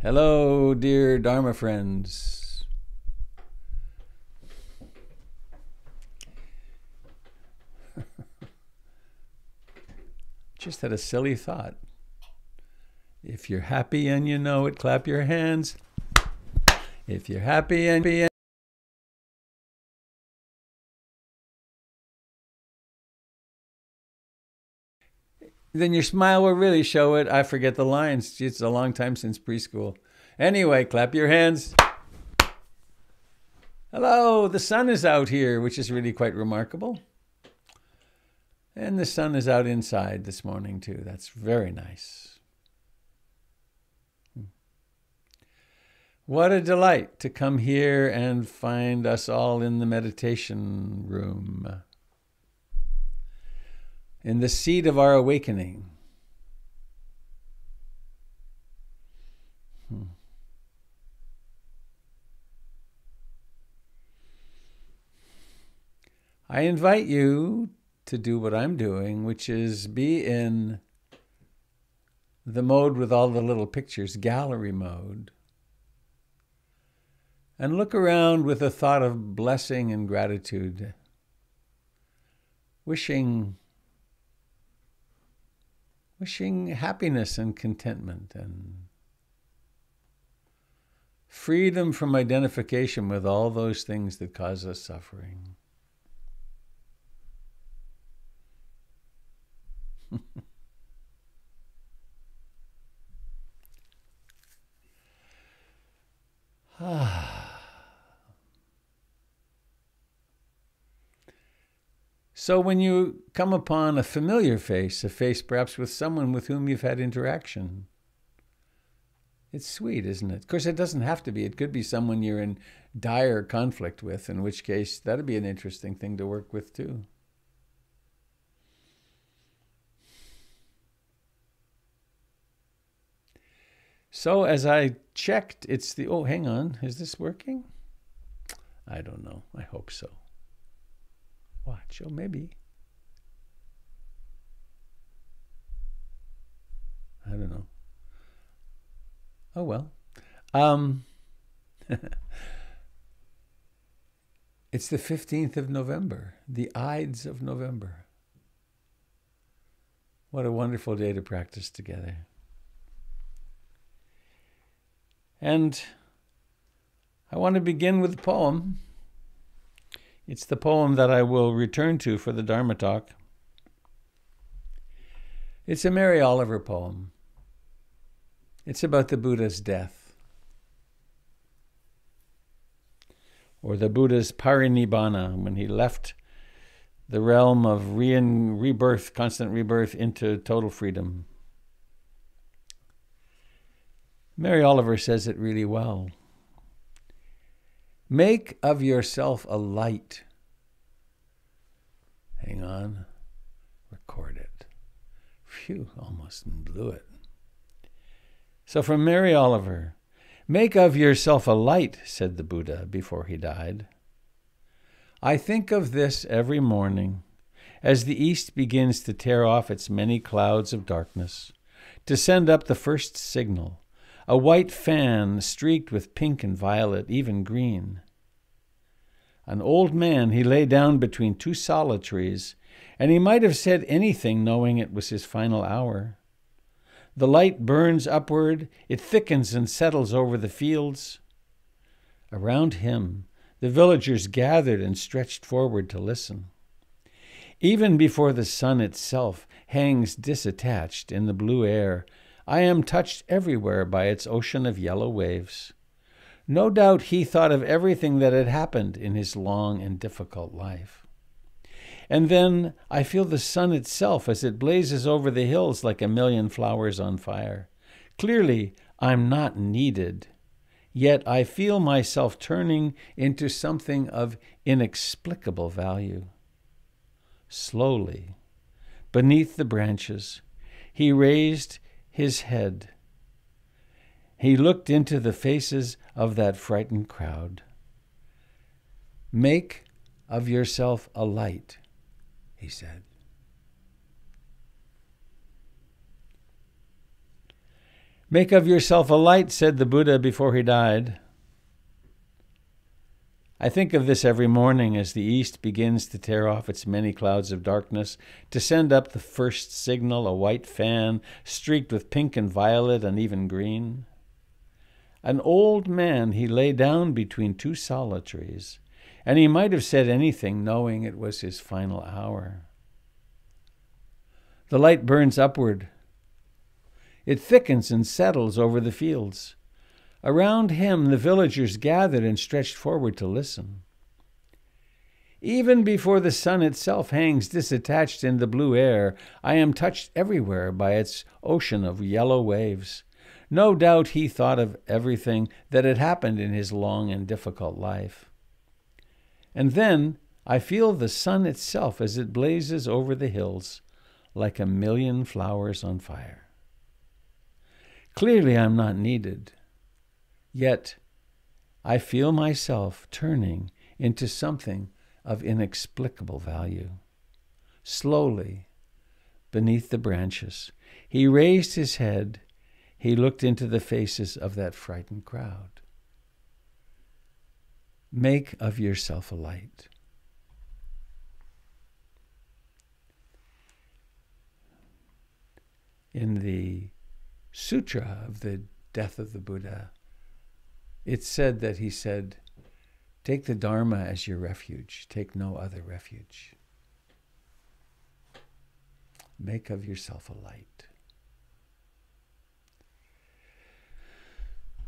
Hello, dear Dharma friends. Just had a silly thought. If you're happy and you know it, clap your hands. If you're happy and then your smile will really show it. I forget the lines. It's a long time since preschool. Anyway, clap your hands. Hello, the sun is out here, which is really quite remarkable. And the sun is out inside this morning too. That's very nice. What a delight to come here and find us all in the meditation room, in the seat of our awakening. I invite you to do what I'm doing, which is be in the mode with all the little pictures, gallery mode, and look around with a thought of blessing and gratitude, wishing happiness and contentment and freedom from identification with all those things that cause us suffering. So when you come upon a familiar face, a face perhaps with someone with whom you've had interaction, it's sweet, isn't it? Of course, it doesn't have to be. It could be someone you're in dire conflict with, in which case that'd be an interesting thing to work with too. So as I checked, it's the, oh, hang on, is this working? I don't know. I hope so. Watch. Oh, maybe. I don't know. Oh, well. It's the 15th of November, the Ides of November. What a wonderful day to practice together. And I want to begin with a poem. It's the poem that I will return to for the Dharma talk. It's a Mary Oliver poem. It's about the Buddha's death, or the Buddha's parinibbana, when he left the realm of rebirth, constant rebirth, into total freedom. Mary Oliver says it really well. Make of yourself a light. Hang on. Record it. Phew, almost blew it. So from Mary Oliver, make of yourself a light, said the Buddha before he died. I think of this every morning as the east begins to tear off its many clouds of darkness, to send up the first signal, a white fan streaked with pink and violet, even green. An old man, he lay down between two sala trees, and he might have said anything knowing it was his final hour. The light burns upward, it thickens and settles over the fields. Around him, the villagers gathered and stretched forward to listen. Even before the sun itself hangs disattached in the blue air, I am touched everywhere by its ocean of yellow waves. No doubt he thought of everything that had happened in his long and difficult life. And then I feel the sun itself as it blazes over the hills like a million flowers on fire. Clearly, I'm not needed. Yet I feel myself turning into something of inexplicable value. Slowly, beneath the branches, he raised his head. He looked into the faces of that frightened crowd. Make of yourself a light, he said. Make of yourself a light, said the Buddha before he died. I think of this every morning as the east begins to tear off its many clouds of darkness, to send up the first signal, a white fan streaked with pink and violet and even green. An old man, he lay down between two sala trees, and he might have said anything, knowing it was his final hour. The light burns upward. It thickens and settles over the fields. Around him, the villagers gathered and stretched forward to listen. Even before the sun itself hangs disattached in the blue air, I am touched everywhere by its ocean of yellow waves. No doubt he thought of everything that had happened in his long and difficult life. And then I feel the sun itself as it blazes over the hills like a million flowers on fire. Clearly I'm not needed, yet I feel myself turning into something of inexplicable value. Slowly, beneath the branches, he raised his head. He looked into the faces of that frightened crowd. Make of yourself a light. In the Sutra of the death of the Buddha, it's said that he said, take the Dharma as your refuge, take no other refuge. Make of yourself a light.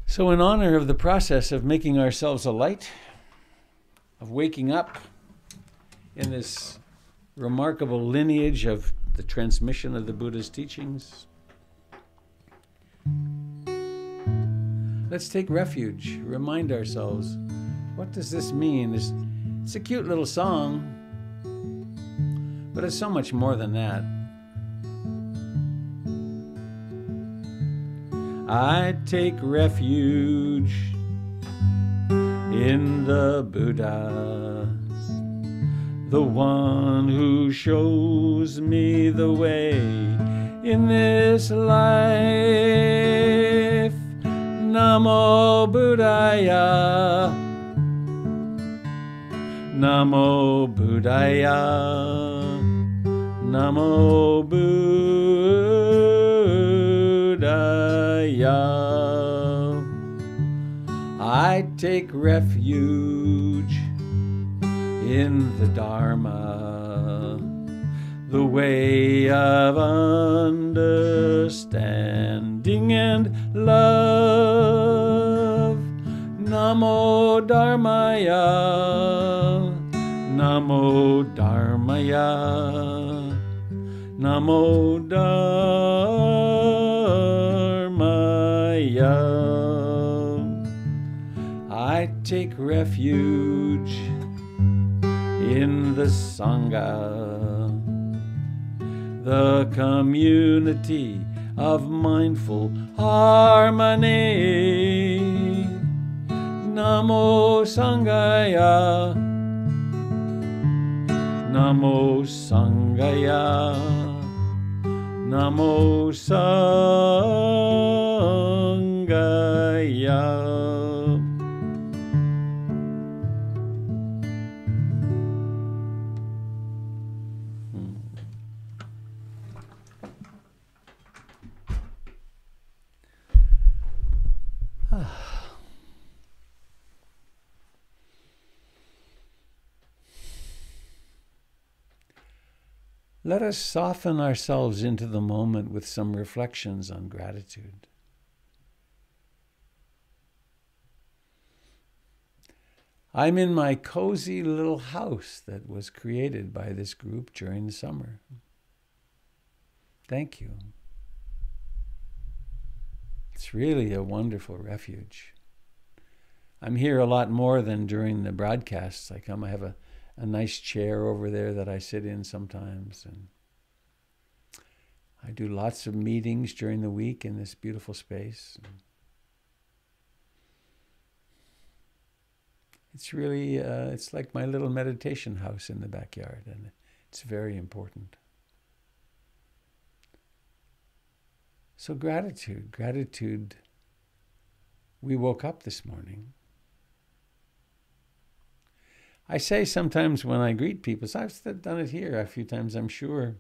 So in honor of the process of making ourselves a light, of waking up in this remarkable lineage of the transmission of the Buddha's teachings, let's take refuge, remind ourselves, what does this mean? It's a cute little song, but it's so much more than that. I take refuge in the Buddha, the one who shows me the way in this life. Namo Buddhaya, Namo Buddhaya, Namo Buddhaya. I take refuge in the Dharma, the way of understanding and love. Namo Dharmaya, Namo Dharmaya, Namo Dharmaya. I take refuge in the Sangha, the community of mindful harmony. Namo Sangaya, Namo Sangaya, Namo Sangaya. Let us soften ourselves into the moment with some reflections on gratitude. I'm in my cozy little house that was created by this group during the summer. Thank you. It's really a wonderful refuge. I'm here a lot more than during the broadcasts. I have a nice chair over there that I sit in sometimes, and I do lots of meetings during the week in this beautiful space. It's really, it's like my little meditation house in the backyard, and it's very important. So gratitude. We woke up this morning. I say sometimes when I greet people, so I've done it here a few times, I'm sure.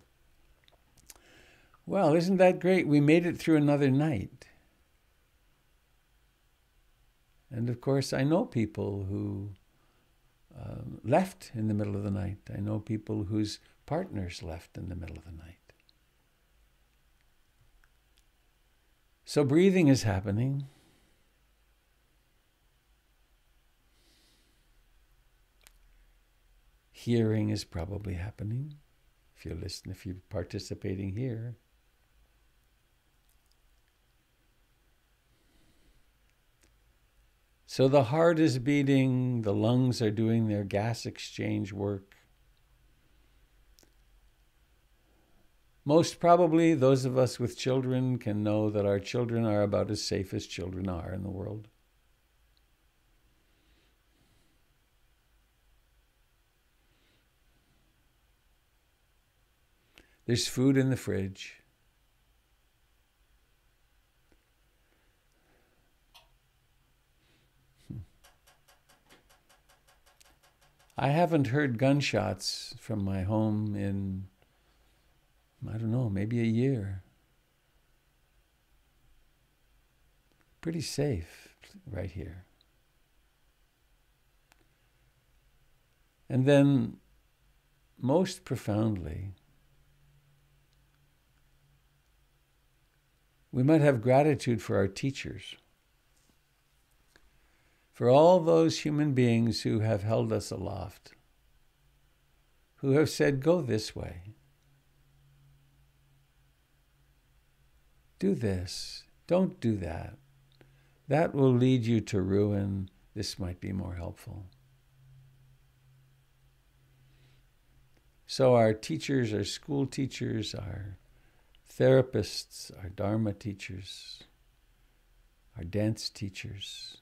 Well, isn't that great? We made it through another night. And of course, I know people who left in the middle of the night. I know people whose partners left in the middle of the night. So breathing is happening. Hearing is probably happening if you're listening, if you're participating here. So the heart is beating, the lungs are doing their gas exchange work. Most probably, those of us with children can know that our children are about as safe as children are in the world. There's food in the fridge. I haven't heard gunshots from my home in, I don't know, maybe a year. Pretty safe right here. And then, most profoundly, we might have gratitude for our teachers, for all those human beings who have held us aloft, who have said, go this way, do this, don't do that. That will lead you to ruin. This might be more helpful. So our teachers, our school teachers, our therapists, our Dharma teachers, our dance teachers,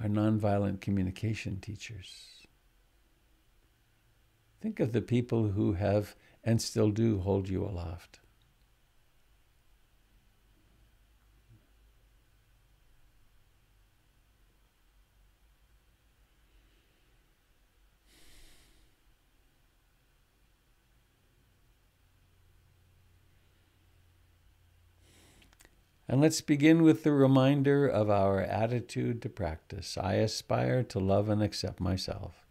our nonviolent communication teachers. Think of the people who have and still do hold you aloft. And let's begin with the reminder of our attitude to practice. I aspire to love and accept myself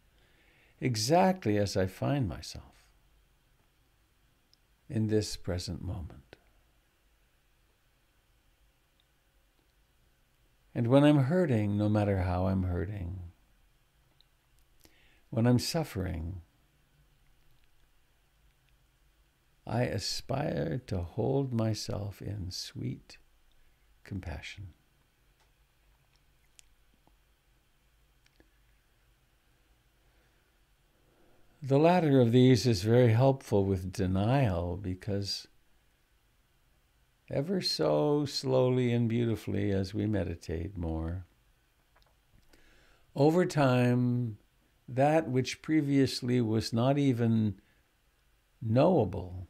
exactly as I find myself in this present moment. And when I'm hurting, no matter how I'm hurting, when I'm suffering, I aspire to hold myself in sweet compassion. The latter of these is very helpful with denial because ever so slowly and beautifully as we meditate more, over time, that which previously was not even knowable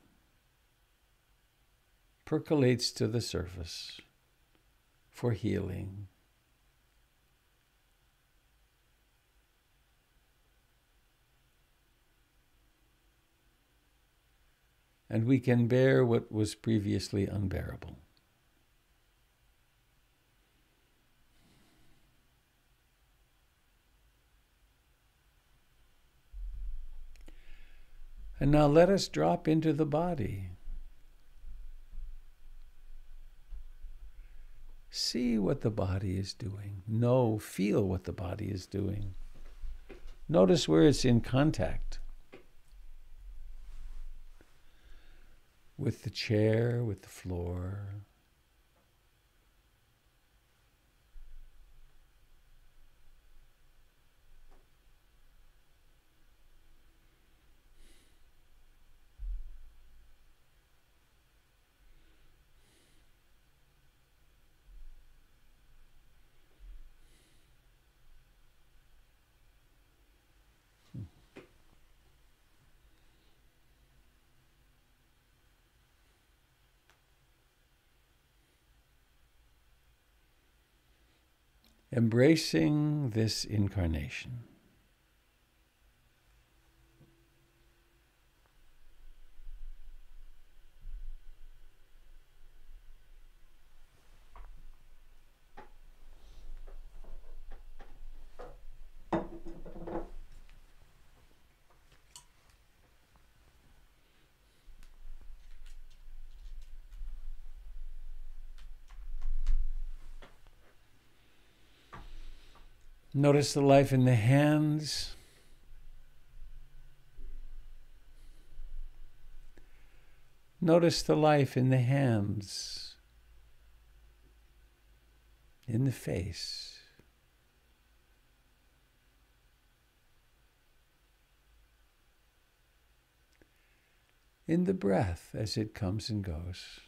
percolates to the surface for healing. And we can bear what was previously unbearable. And now let us drop into the body. See what the body is doing. Feel what the body is doing. Notice where it's in contact with the chair, with the floor. embracing this incarnation. Notice the life in the hands. Notice the life in the hands, in the face. In the breath as it comes and goes.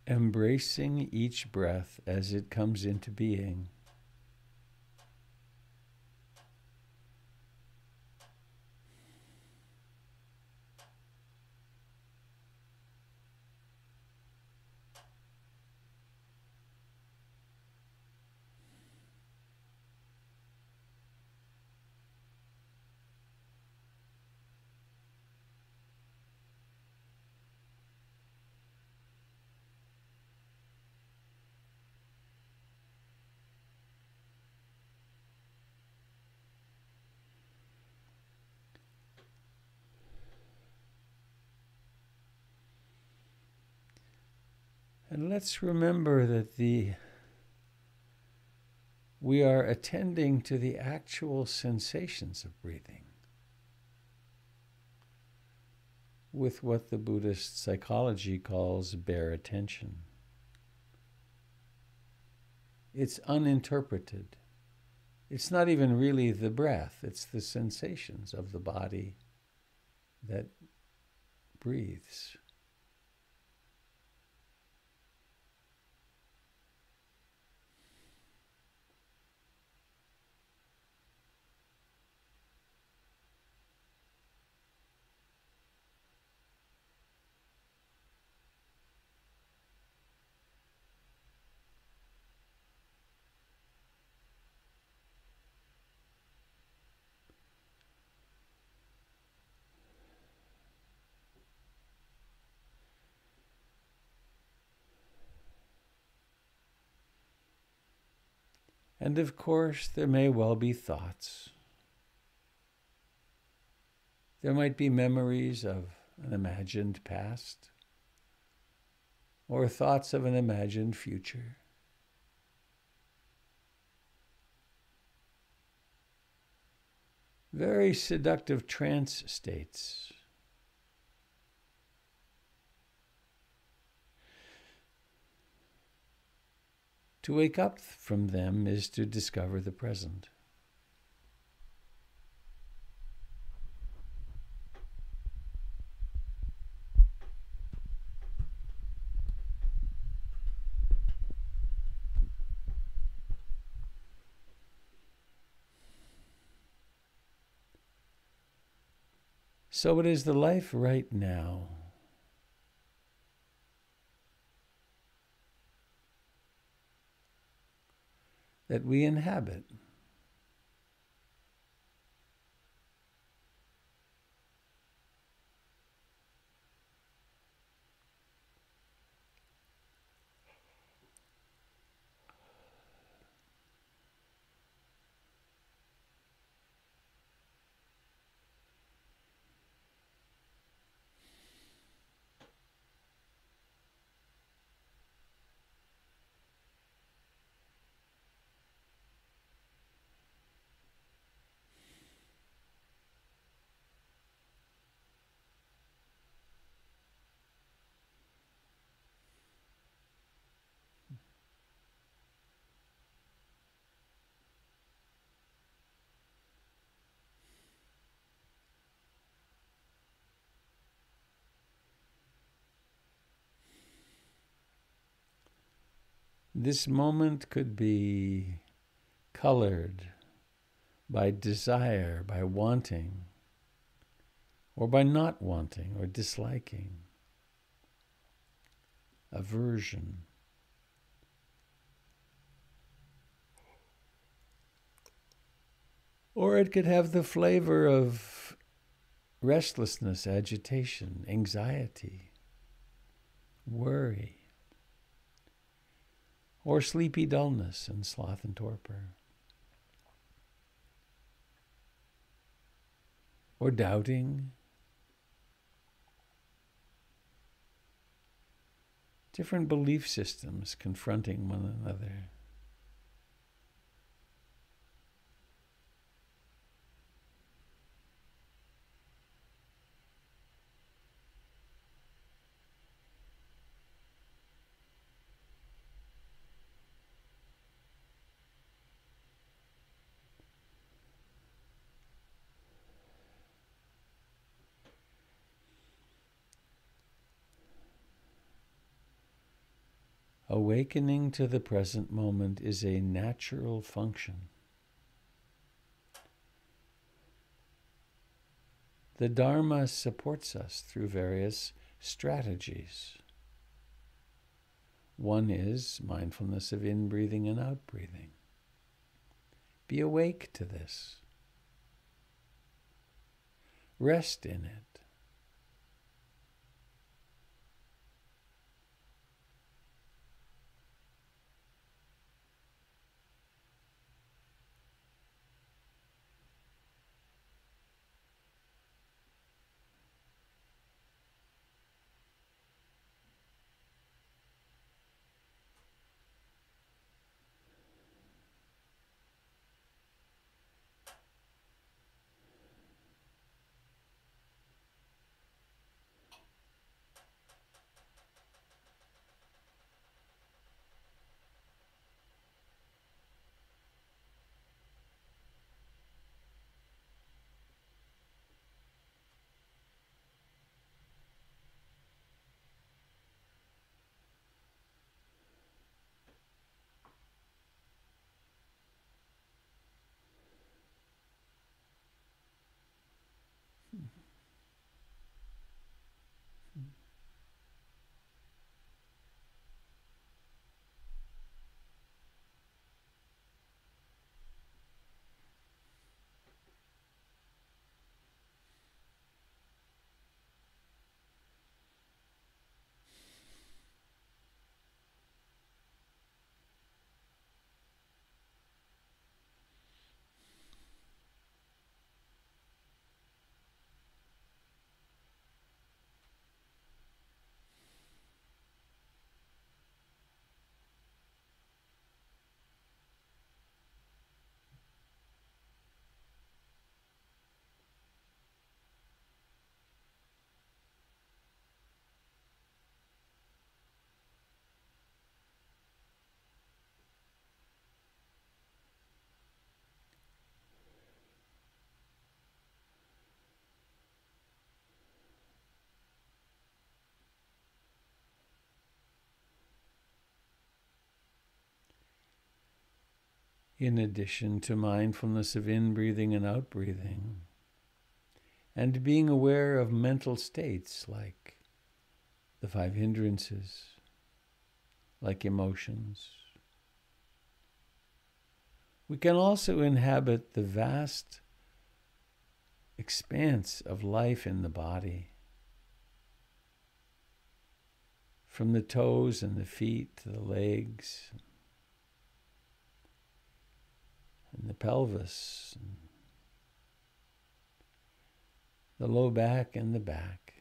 Embracing each breath as it comes into being. And let's remember that we are attending to the actual sensations of breathing with what the Buddhist psychology calls bare attention. It's uninterpreted. It's not even really the breath, it's the sensations of the body that breathes. And of course, there may well be thoughts. There might be memories of an imagined past or thoughts of an imagined future. Very seductive trance states. To wake up from them is to discover the present. So it is the life right now that we inhabit. This moment could be colored by desire, by wanting, or by not wanting or disliking, aversion. Or it could have the flavor of restlessness, agitation, anxiety, worry, or sleepy dullness and sloth and torpor, or doubting, different belief systems confronting one another. Awakening to the present moment is a natural function. The Dharma supports us through various strategies. One is mindfulness of in-breathing and out-breathing. Be awake to this. Rest in it. in addition to mindfulness of in-breathing and out-breathing, and being aware of mental states like the 5 hindrances, like emotions. We can also inhabit the vast expanse of life in the body, from the toes and the feet to the legs and the pelvis, and the low back and the back.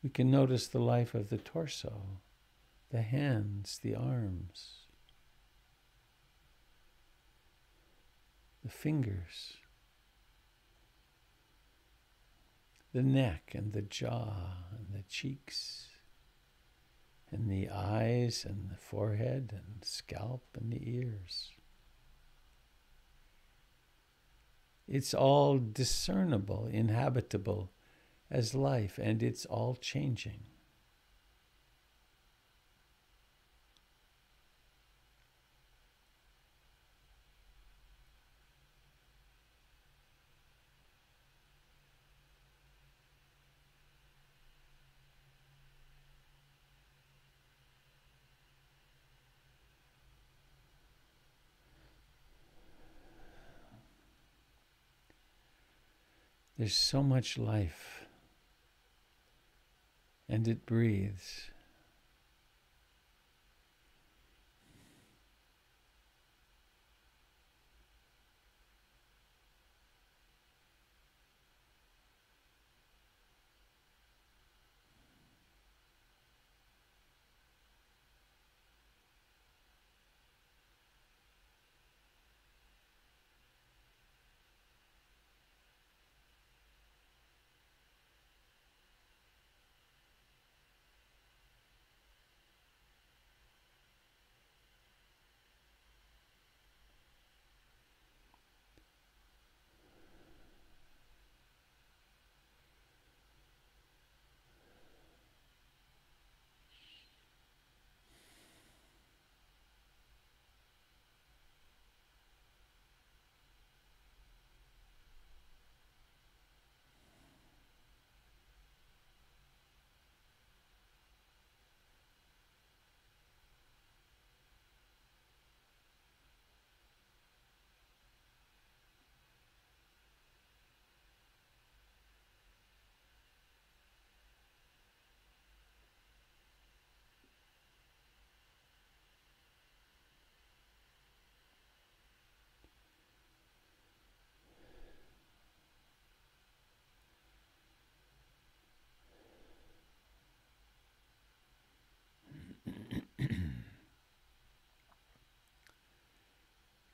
We can notice the life of the torso, the hands, the arms, the fingers, the neck and the jaw and the cheeks, and the eyes and the forehead and scalp and the ears. It's all discernible, inhabitable as life, and it's all changing. There's so much life, and it breathes.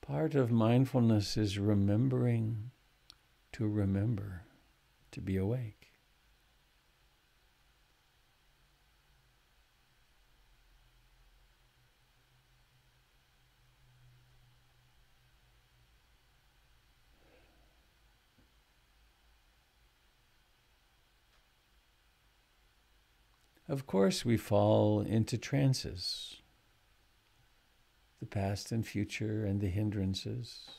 Part of mindfulness is remembering to remember, to be awake. Of course, we fall into trances, the past and future and the hindrances.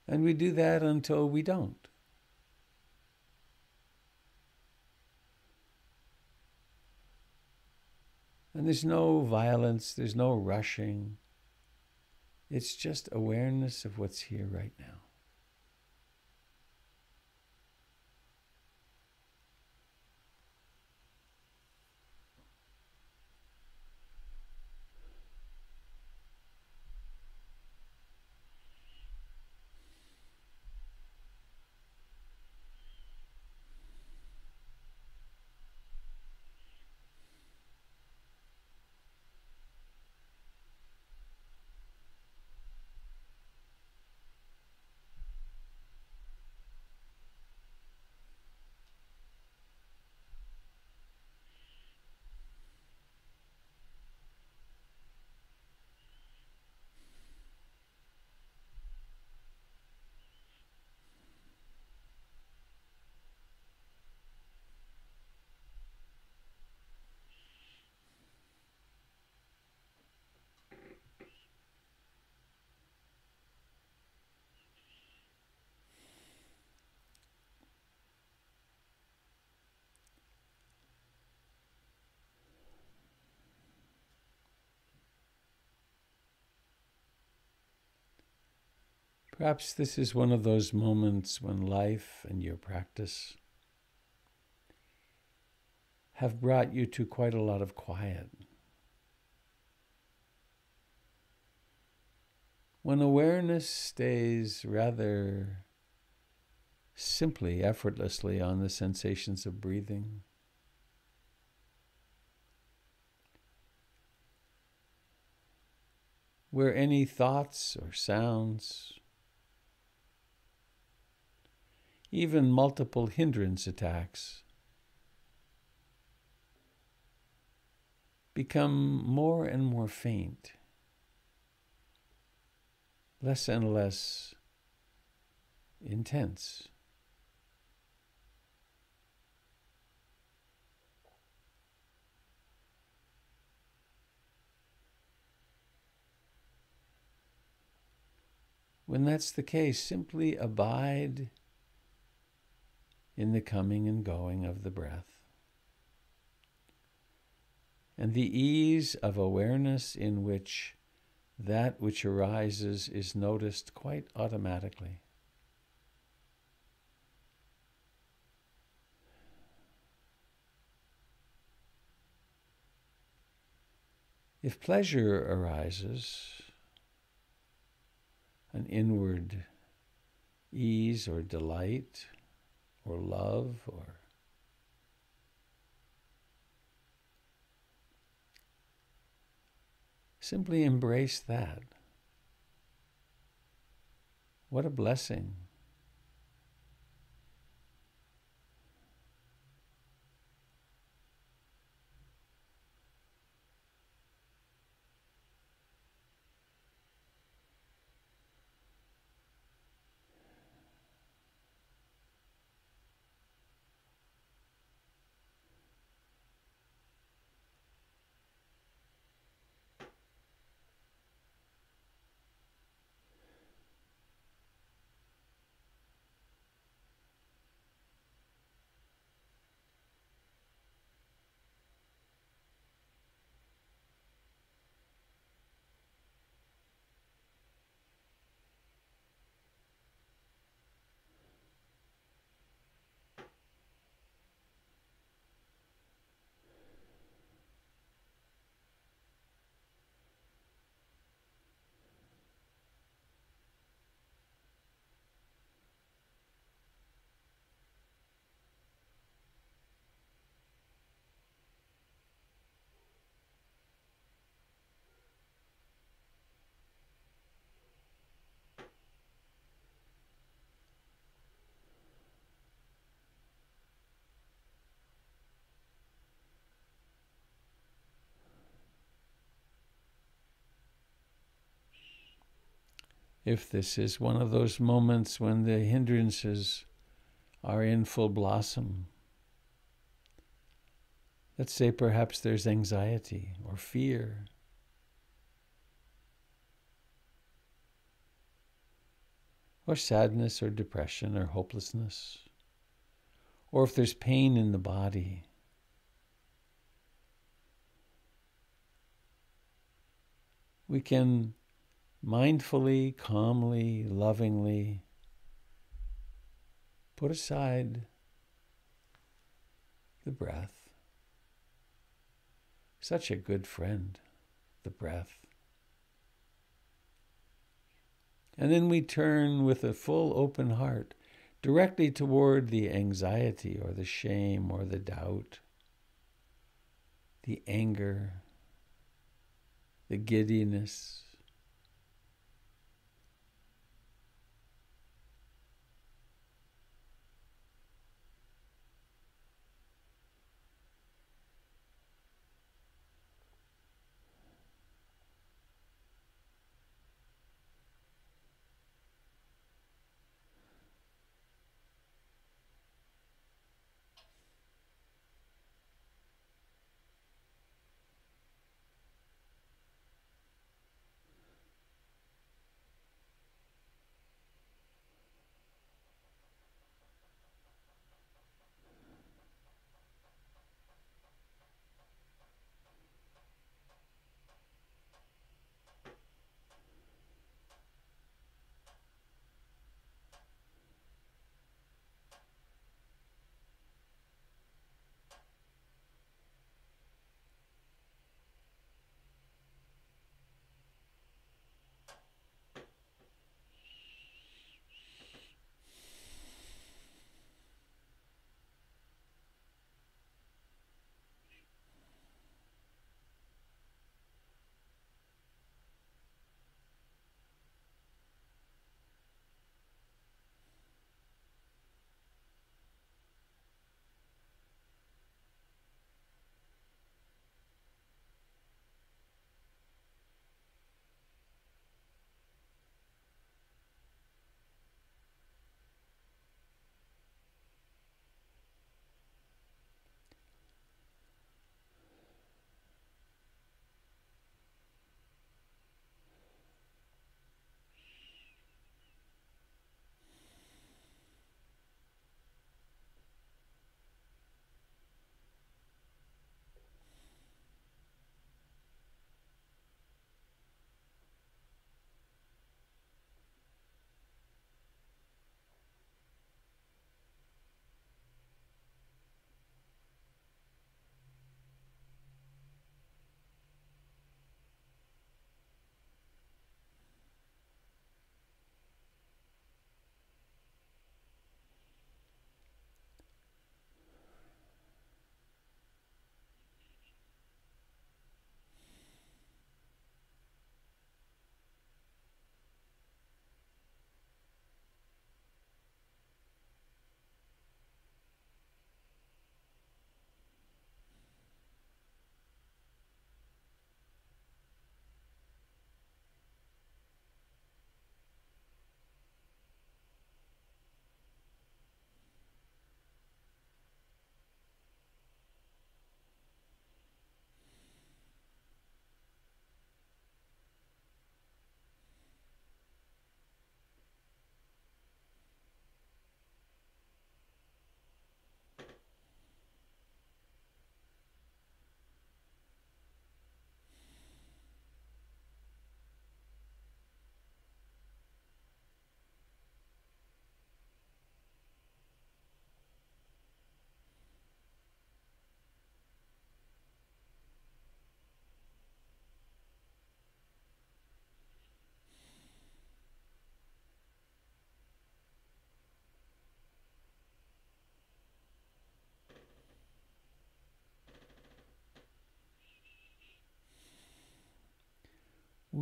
And we do that until we don't. And there's no violence, there's no rushing. It's just awareness of what's here right now. Perhaps this is one of those moments when life and your practice have brought you to quite a lot of quiet. When awareness stays rather simply, effortlessly on the sensations of breathing, where any thoughts or sounds, even multiple hindrance attacks, become more and more faint, less and less intense. When that's the case, simply abide in the coming and going of the breath and the ease of awareness in which that which arises is noticed quite automatically. If pleasure arises, an inward ease or delight or love or simply embrace that. What a blessing. If this is one of those moments when the hindrances are in full blossom, let's say perhaps there's anxiety or fear, or sadness or depression or hopelessness, or if there's pain in the body, we can mindfully, calmly, lovingly put aside the breath. Such a good friend, the breath. And then we turn with a full open heart directly toward the anxiety or the shame or the doubt, the anger, the giddiness.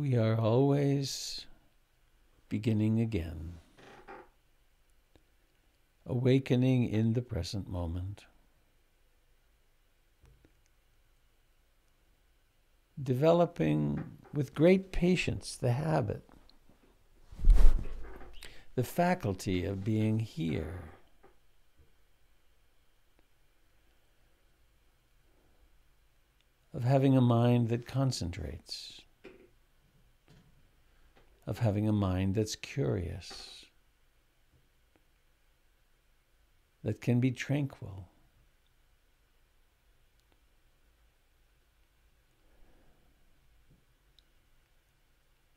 We are always beginning again, awakening in the present moment, developing with great patience the habit, the faculty of being here. Of having a mind that concentrates, of having a mind that's curious, that can be tranquil,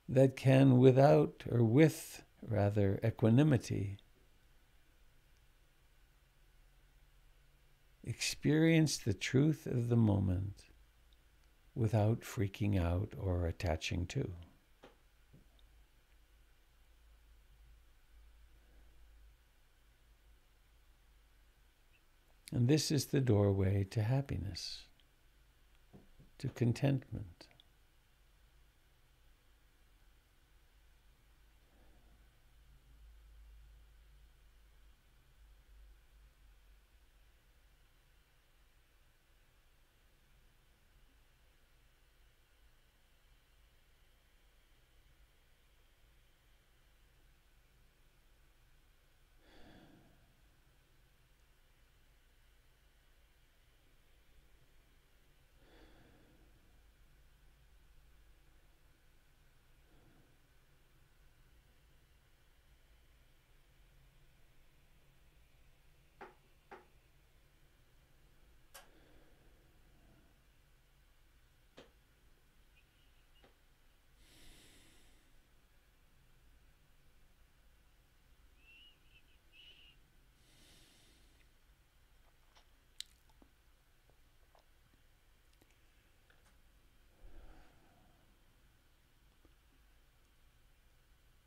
that can with equanimity experience the truth of the moment without freaking out or attaching to. And this is the doorway to happiness, to contentment.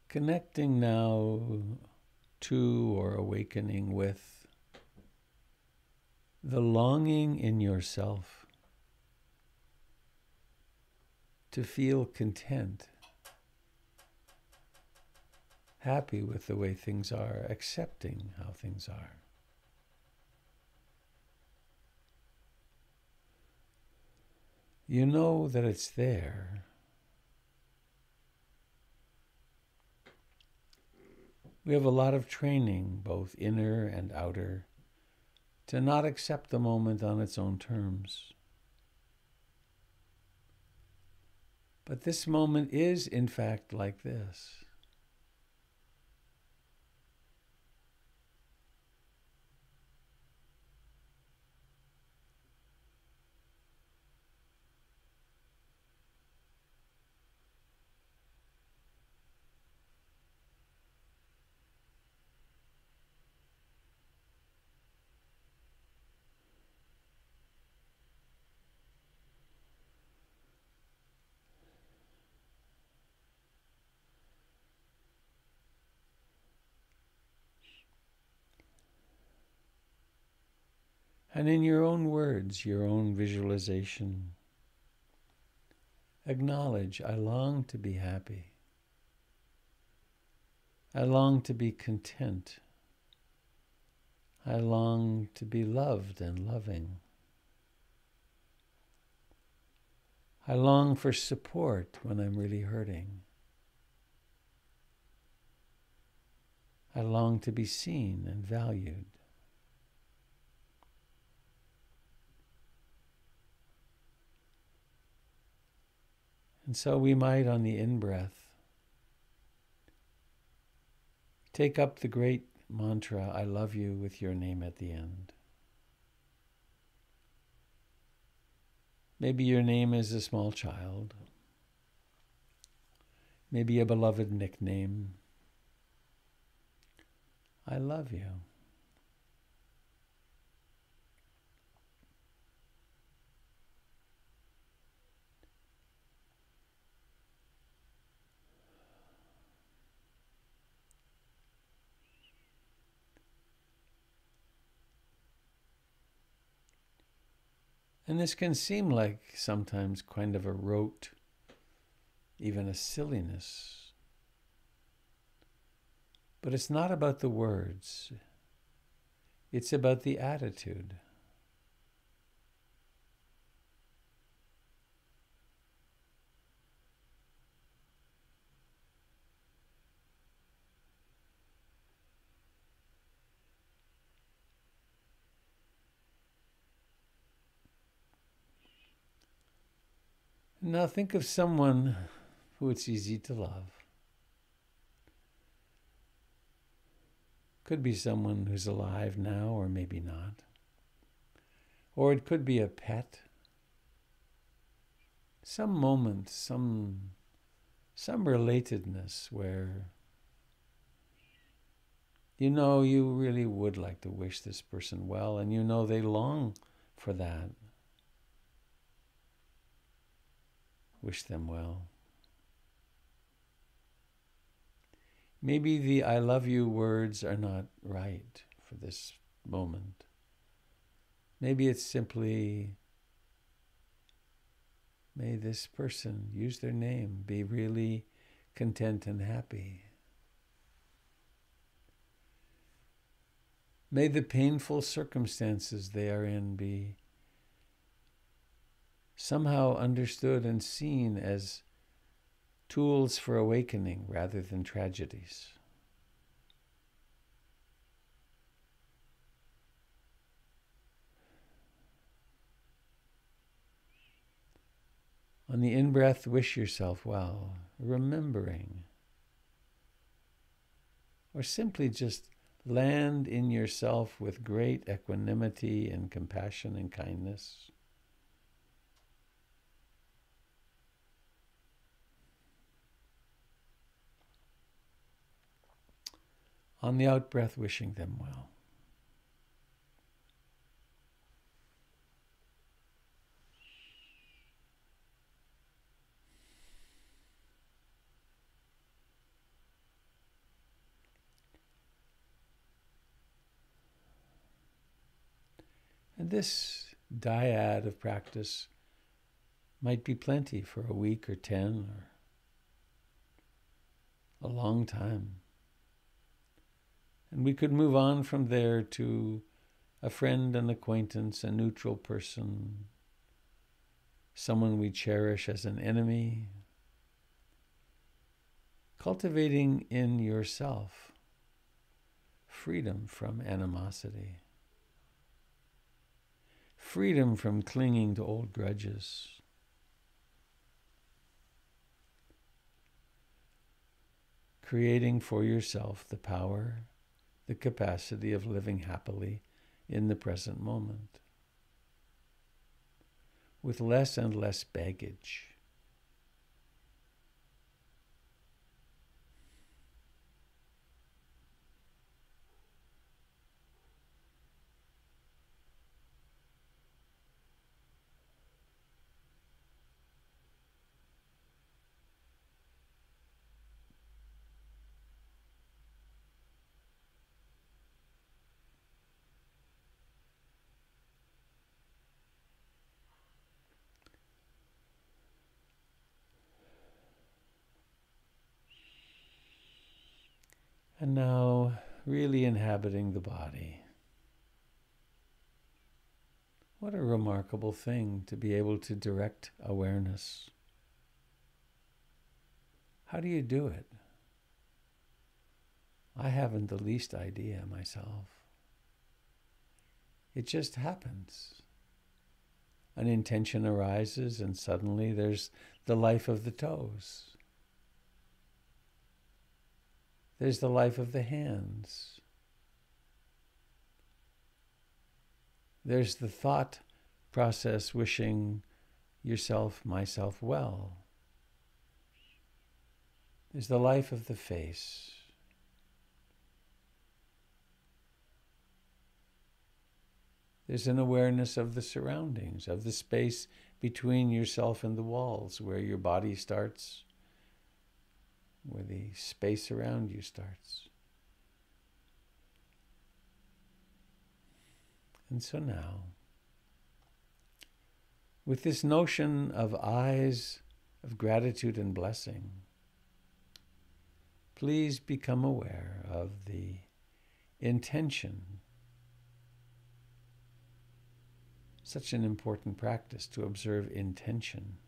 Connecting now to or awakening with the longing in yourself to feel content, happy with the way things are, accepting how things are. You know that it's there. We have a lot of training, both inner and outer, to not accept the moment on its own terms. But this moment is, in fact, like this. And in your own words, your own visualization, acknowledge, I long to be happy. I long to be content. I long to be loved and loving. I long for support when I'm really hurting. I long to be seen and valued. And so we might, on the in-breath, take up the great mantra, I love you, with your name at the end. Maybe your name is a small child. Maybe a beloved nickname. I love you. And this can seem like sometimes kind of a rote even a silliness. But it's not about the words. It's about the attitude. Now think of someone who it's easy to love. Could be someone who's alive now, or maybe not. Or it could be a pet. Some moment, some relatedness where you know you really would like to wish this person well, and you know they long for that. Wish them well. Maybe the I love you words are not right for this moment. Maybe it's simply, may this person, use their name, be really content and happy. May the painful circumstances they are in be somehow understood and seen as tools for awakening rather than tragedies. On the in-breath, wish yourself well, remembering, or simply just land in yourself with great equanimity and compassion and kindness. On the out-breath, wishing them well. And this dyad of practice might be plenty for a week or 10 or a long time. And we could move on from there to a friend, an acquaintance, a neutral person, someone we cherish as an enemy. Cultivating in yourself freedom from animosity. Freedom from clinging to old grudges. Creating for yourself the power, the capacity of living happily in the present moment, with less and less baggage. And now, really inhabiting the body. What a remarkable thing to be able to direct awareness. How do you do it? I haven't the least idea myself. It just happens. An intention arises and suddenly there's the life of the toes. There's the life of the hands. There's the thought process wishing yourself, myself well. There's the life of the face. There's an awareness of the surroundings, of the space between yourself and the walls, where your body starts, where the space around you starts. And so now, with this notion of eyes of gratitude and blessing, please become aware of the intention. Such an important practice to observe intention.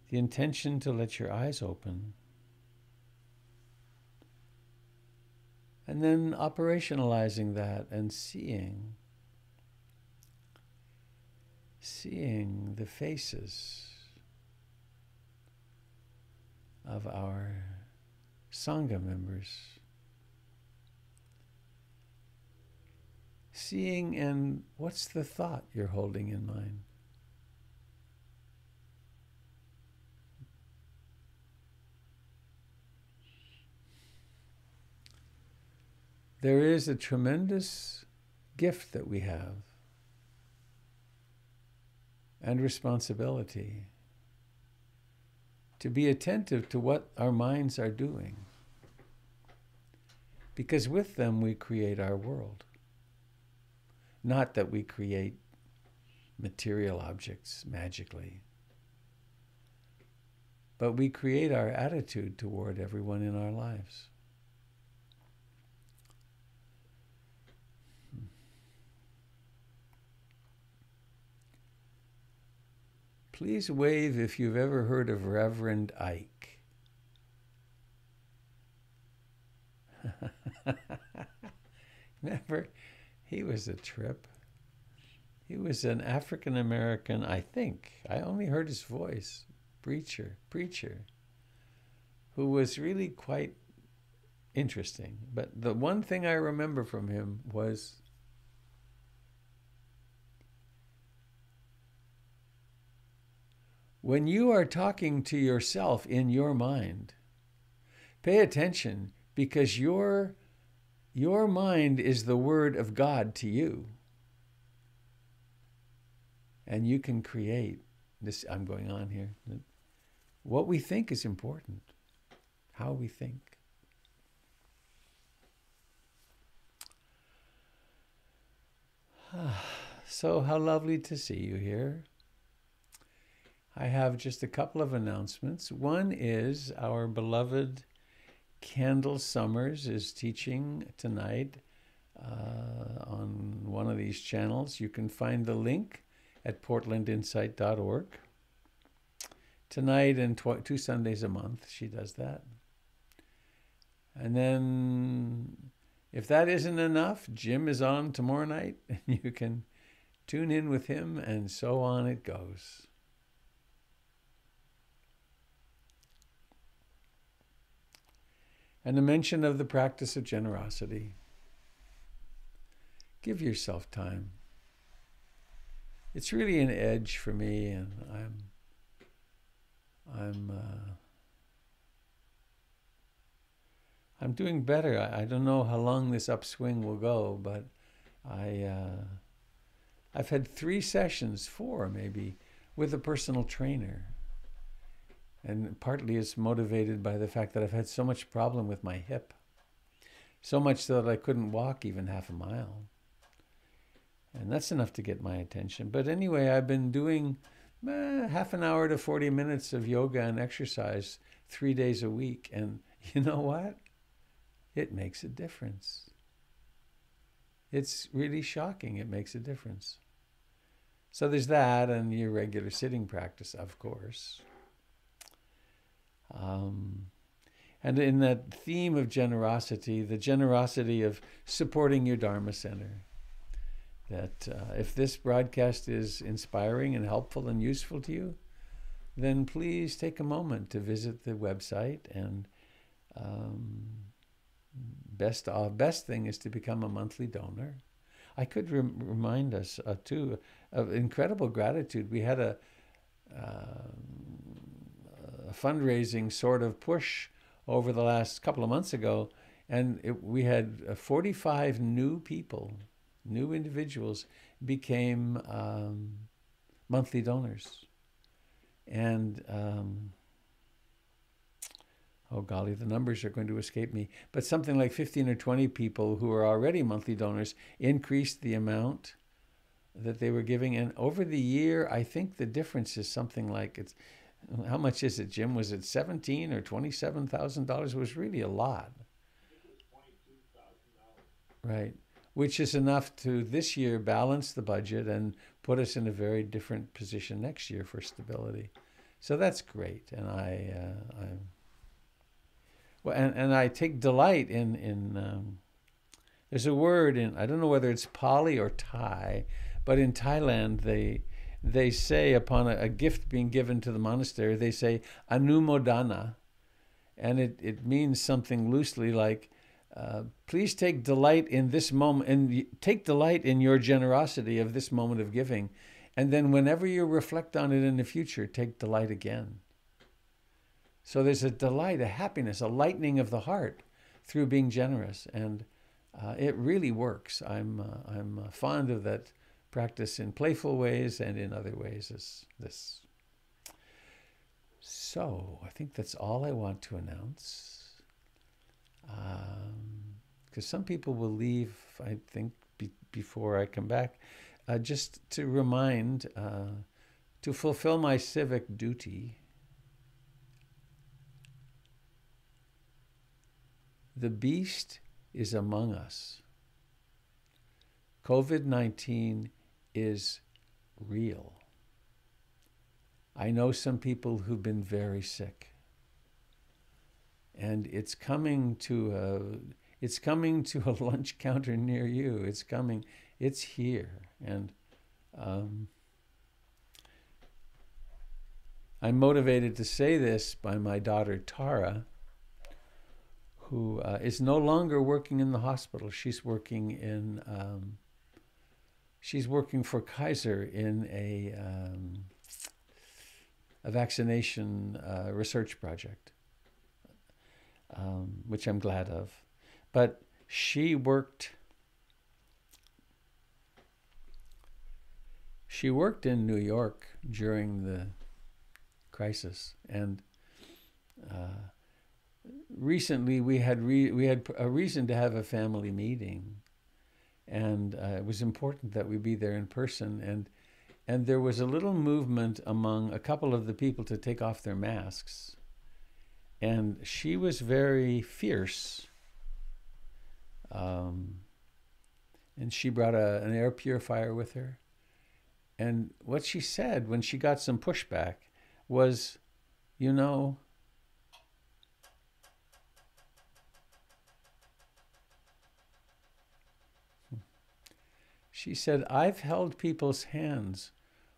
The intention to let your eyes open, and then operationalizing that and seeing the faces of our Sangha members. Seeing, and what's the thought you're holding in mind? There is a tremendous gift that we have and responsibility to be attentive to what our minds are doing, because with them we create our world. Not that we create material objects magically, but we create our attitude toward everyone in our lives. Please wave if you've ever heard of Reverend Ike. Remember, he was a trip. He was an African American, I think. I only heard his voice. Preacher, who was really quite interesting. But the one thing I remember from him was when you are talking to yourself in your mind, pay attention, because your mind is the word of God to you. And you can create this. I'm going on here. What we think is important. How we think. So how lovely to see you here. I have just a couple of announcements. One is our beloved Candle Summers is teaching tonight on one of these channels. You can find the link at portlandinsight.org. Tonight and 2 Sundays a month, she does that. And then, if that isn't enough, Jim is on tomorrow night, and you can tune in with him, and so on it goes. And a mention of the practice of generosity. Give yourself time. It's really an edge for me, and I'm doing better. I don't know how long this upswing will go, but I've had 3 sessions, 4 maybe, with a personal trainer. And partly it's motivated by the fact that I've had so much problem with my hip. So much so that I couldn't walk even half a mile. And that's enough to get my attention. But anyway, I've been doing half an hour to 40 minutes of yoga and exercise 3 days a week. And you know what? It makes a difference. It's really shocking. It makes a difference. So there's that, and your regular sitting practice, of course. And in that theme of generosity, the generosity of supporting your Dharma Center, that if this broadcast is inspiring and helpful and useful to you, then please take a moment to visit the website. And best thing is to become a monthly donor. I could remind us too of incredible gratitude. We had a fundraising sort of push over the last couple of months ago, and we had 45 new people, new individuals became monthly donors. And oh golly, the numbers are going to escape me, but something like 15 or 20 people who are already monthly donors increased the amount that they were giving. And over the year, I think the difference is something like How much is it, Jim? Was it $17,000 or $27,000? It was really a lot. I think it was $22,000. Right. Which is enough to this year balance the budget and put us in a very different position next year for stability. So that's great, and I well, and I take delight in. There's a word in, I don't know whether it's Pali or Thai, but in Thailand they say upon a gift being given to the monastery, they say anumodana, and it means something loosely like, please take delight in this moment, and take delight in your generosity of this moment of giving, and then whenever you reflect on it in the future, take delight again. So there's a delight, a happiness, a lightening of the heart through being generous, and it really works. I'm fond of that practice in playful ways and in other ways as this. So I think that's all I want to announce. Because some people will leave, I think, before I come back. Just to remind, to fulfill my civic duty, the beast is among us. COVID-19 is real. I know some people who've been very sick, and it's coming to a lunch counter near you. It's coming. It's here, and I'm motivated to say this by my daughter Tara, who is no longer working in the hospital. She's working for Kaiser in a vaccination research project, which I'm glad of. But she worked in New York during the crisis, and recently we had a reason to have a family meeting, and it was important that we be there in person, and there was a little movement among a couple of the people to take off their masks, and she was very fierce, and she brought an air purifier with her, and what she said when she got some pushback was, you know, she said, I've held people's hands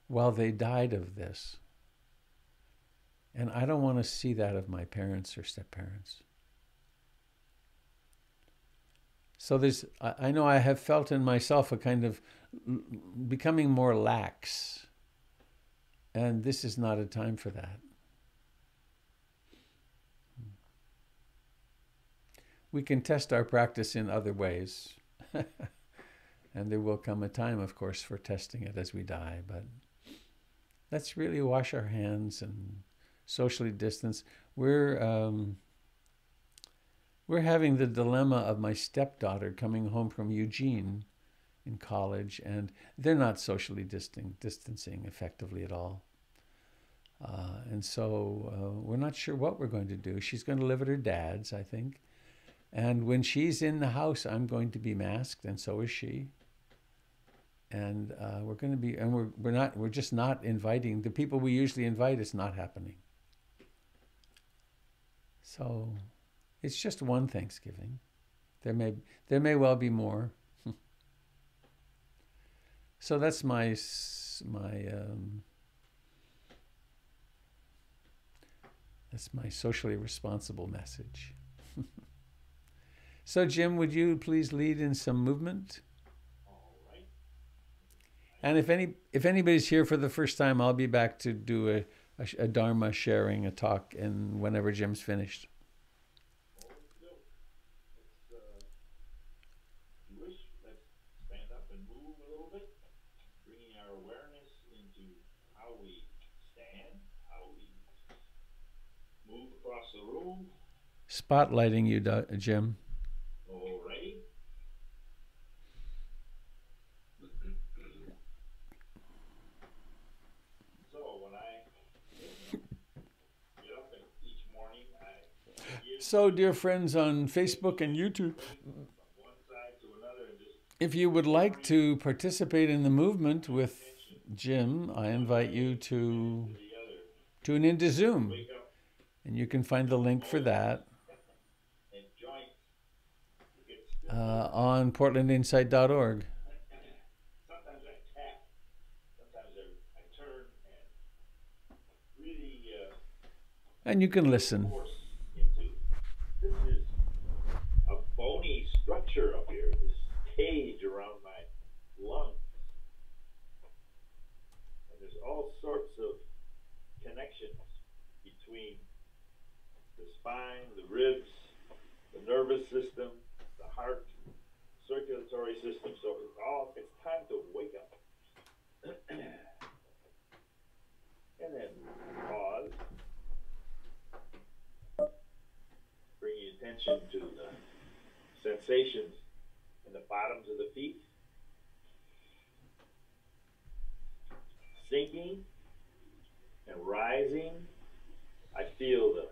while they died of this, and I don't want to see that of my parents or step-parents. So I know I have felt in myself a kind of becoming more lax, and this is not a time for that. We can test our practice in other ways. And there will come a time, of course, for testing it as we die. But let's really wash our hands and socially distance. We're having the dilemma of my stepdaughter coming home from Eugene in college, and they're not socially distancing effectively at all. And so we're not sure what we're going to do. She's going to live at her dad's, I think. And when she's in the house, I'm going to be masked, and so is she. And we're going to be, and we're just not inviting the people we usually invite. It's not happening. So it's just one Thanksgiving. There may well be more. So that's my socially responsible message. So Jim, would you please lead in some movement? All right. And if anybody's here for the first time, I'll be back to do a Dharma sharing, a talk, and whenever Jim's finished. If you wish, let's stand up and move a little bit, bringing our awareness into how we stand, how we move across the room. Spotlighting you, Jim. All right. So when I So, dear friends on Facebook and YouTube, from one side to another and just if you would like to participate in the movement with tension Jim, I invite you to to the other. tune into Zoom, Wake up and you can find the link for that and joints to get still. on portlandinsight.org. Sometimes I tap. Sometimes I turn and really And you can listen. force into. This is a bony structure up here. This cage around my lungs. And there's all sorts of connections between the spine, the ribs, the nervous system, the heart, circulatory system. So it's time to wake up. And then pause. Bringing attention to the sensations in the bottoms of the feet. Sinking and rising. I feel the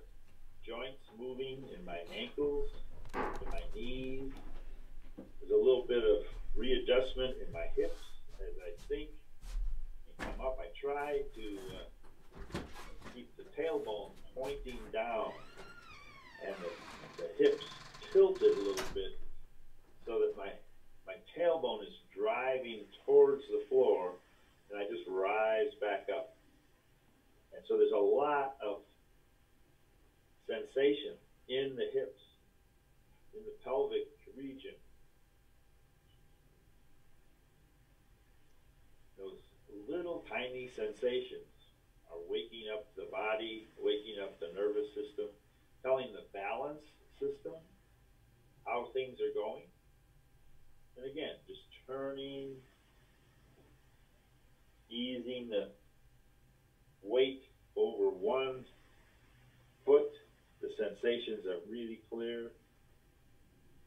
joints moving in my ankles, in my knees. There's a little bit of readjustment in my hips as I sink and come up. I try to keep the tailbone pointing down and the hips tilted a little bit so that my tailbone is driving towards the floor, and I just rise back up. And so there's a lot of sensation in the hips, in the pelvic region. Those little tiny sensations are waking up the body, waking up the nervous system, telling the balance system how things are going. And again, just turning, easing the weight over one foot. The sensations are really clear.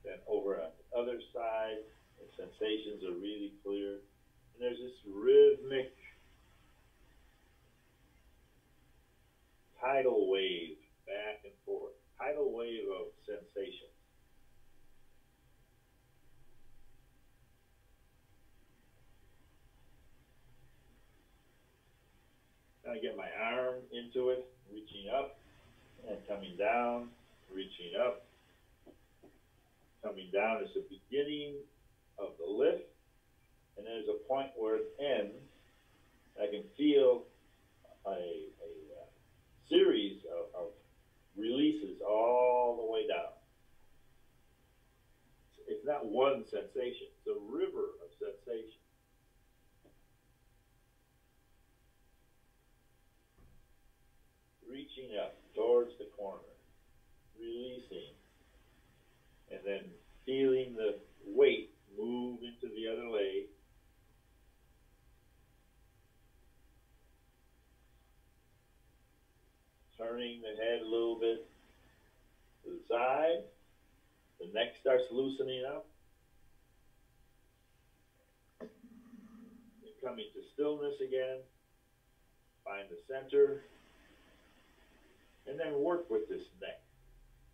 Then over on the other side, the sensations are really clear. And there's this rhythmic tidal wave back and forth, tidal wave of sensation. Now I get my arm into it, reaching up and coming down, reaching up, coming down is the beginning of the lift, and there's a point where it ends. I can feel a series of releases all the way down. It's not one sensation, it's a river of sensation. Reaching up towards the corner, releasing, and then feeling the weight move into the other leg. Turning the head a little bit to the side. The neck starts loosening up. And coming to stillness again. Find the center. And then work with this neck.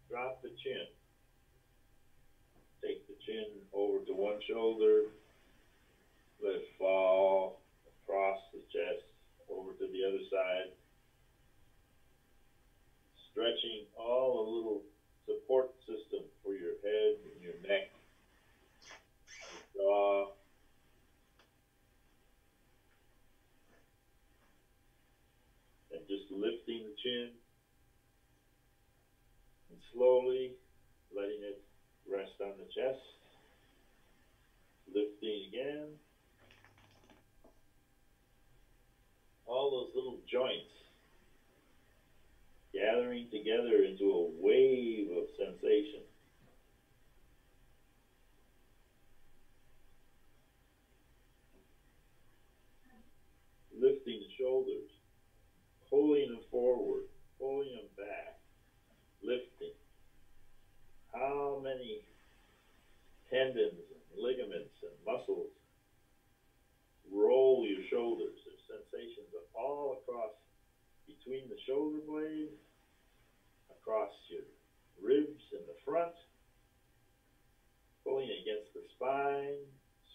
Drop the chin. Take the chin over to one shoulder. Let it fall across the chest over to the other side. Stretching all the little support system for your head and your neck, your jaw. And just lifting the chin and slowly letting it rest on the chest. Lifting again. All those little joints gathering together into a wave of sensation. Lifting the shoulders, pulling them forward, pulling them back, lifting. How many tendons and ligaments and muscles roll your shoulders? There's sensations all across between the shoulder blades, across your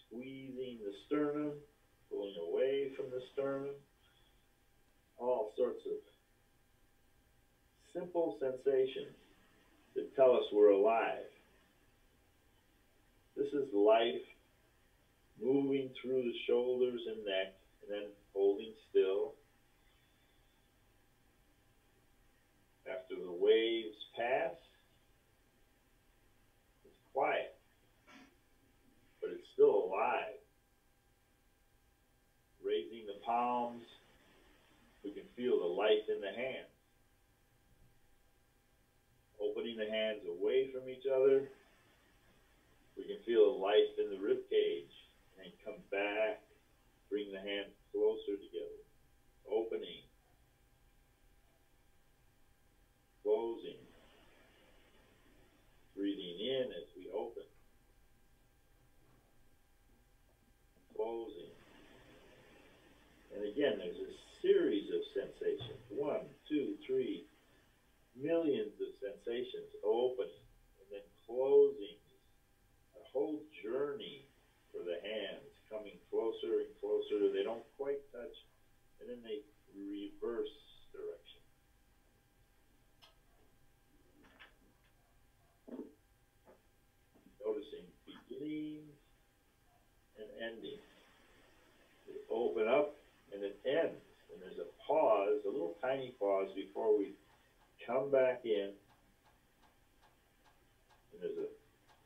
squeezing the sternum, pulling away from the sternum, all sorts of simple sensations that tell us we're alive. This is life moving through the shoulders and neck, and then holding still. After the waves pass, it's quiet, but it's still alive. Raising the palms, we can feel the life in the hands. Opening the hands away from each other, we can feel the life in the rib cage. And come back, bring the hands closer together. Opening, closing, breathing in as we open, closing. And again, there's a series of sensations. 1, 2, 3, millions of sensations opening and then closing. A whole journey for the hands, coming closer and closer. They don't quite touch, and then they reverse direction. Noticing beginning and ending. They open up and it ends. And there's a pause, a little tiny pause before we come back in. And there's a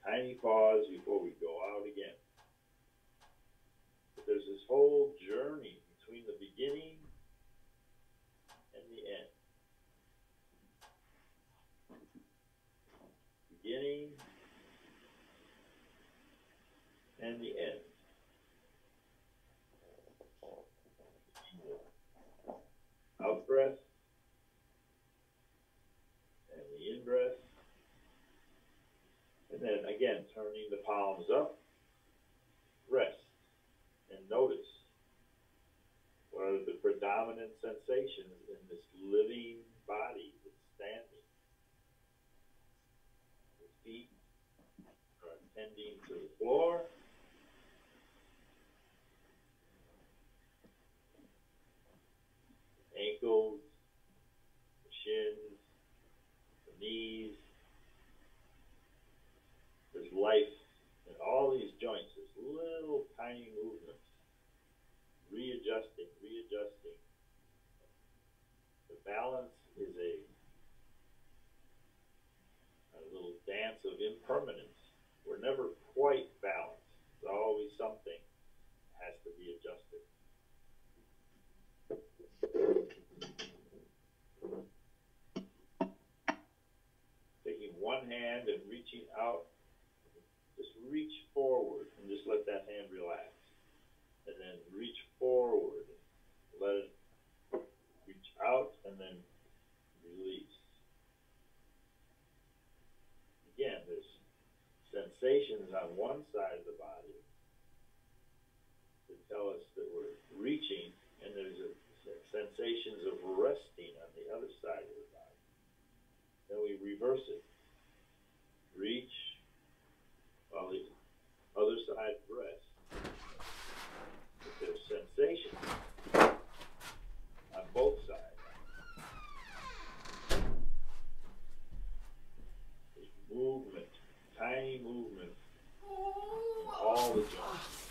tiny pause before we go out again. But there's this whole journey between the beginning and the end. Beginning and the end. Out breath and the in breath. And then again, turning the palms up, rest, and notice what are the predominant sensations in this living body that's standing. The feet are tending to the floor. Ankles, the shins, the knees. There's life in all these joints. There's little tiny movements. Readjusting. The balance is a little dance of impermanence. We're never quite balanced. There's always something that has to be adjusted. Taking one hand and reaching out, just reach forward and just let that hand relax. And then reach forward, let it reach out and then release. Again, there's sensations on one side of the body that tell us that we're reaching, and there's sensations of resting on the other side of the body. Then we reverse it. Reach while the other side rests. But there's sensations on both sides. There's movement, tiny movement in all the joints.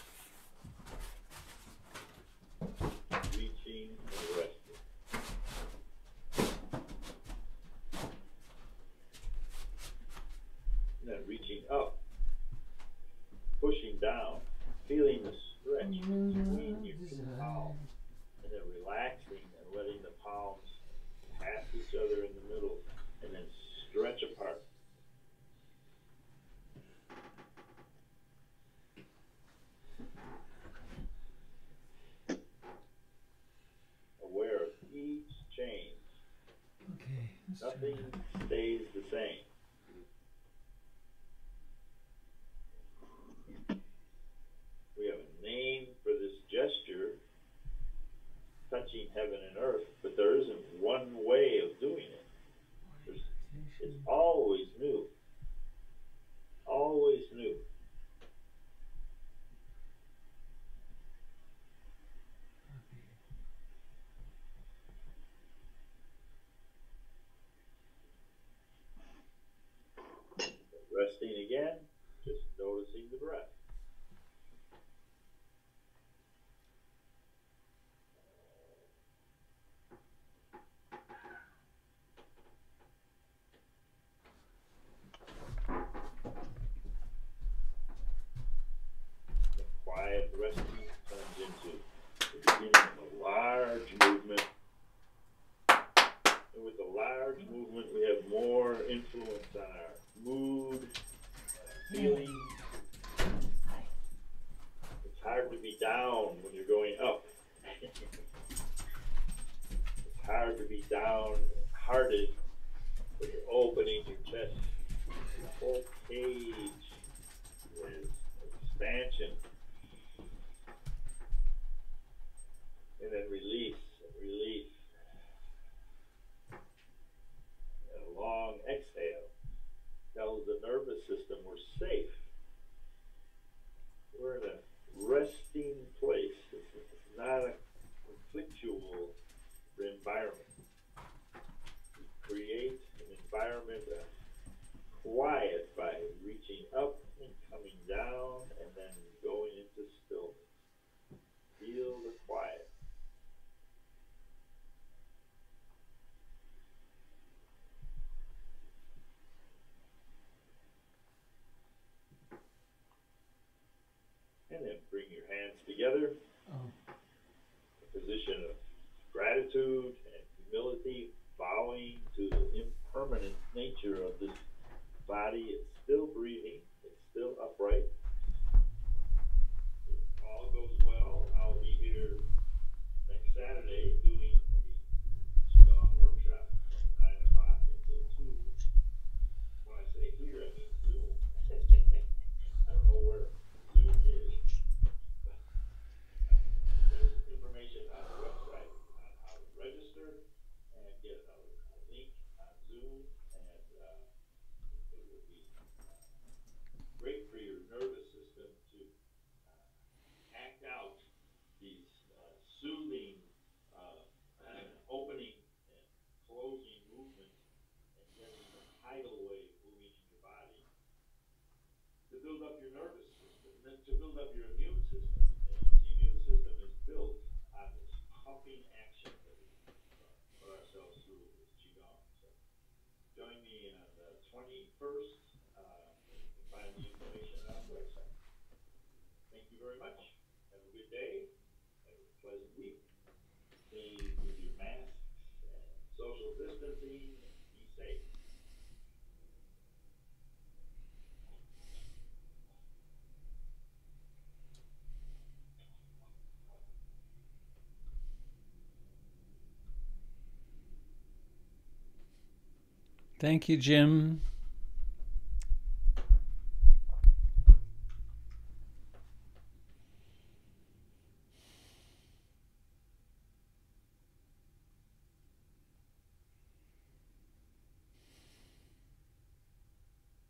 Reaching and resting. And then reaching up, pushing down, feeling the stretch between your two palms, and then relaxing and letting the palms pass each other in the middle, and then stretch apart. Aware of each change. Okay. Nothing stays the same. We have a name for this gesture, touching heaven and earth, but there isn't one way of doing it. It's always new. Always new. Resting again, just noticing the breath. The quiet resting turns into the beginning of a large movement. And with a large movement, we have more influence on our mood, feelings. It's hard to be down when you're going up. It's hard to be downhearted when you're opening your chest. The whole cage is expansion. And then release and relief. And a long exhale tells the nervous system we're safe. We're in a resting place. It's not a conflictual environment. We create an environment of quiet by reaching up and coming down and then going into stillness. Feel the quiet. And then bring your hands together. A position of gratitude and humility, bowing to the impermanent nature of this body. It's still breathing. It's still upright. If all goes well, I'll be here next Saturday doing a Qigong workshop from 9 o'clock until 2. When I say here, I mean Zoom. I don't know where Zoom is. There's information on the website on how to register and get a link on Zoom, and it will be great for your nervous system to act out these soothing opening and closing movements and getting the tidal wave moving in your body to build up your nervous system, to build up your immune system. And the immune system is built on this pumping action that we put ourselves through with Qigong. So join me on the 21st. You can find the information on the website. Thank you very much. Have a good day. Have a pleasant week. Stay with your masks and social distancing and be safe. Thank you, Jim.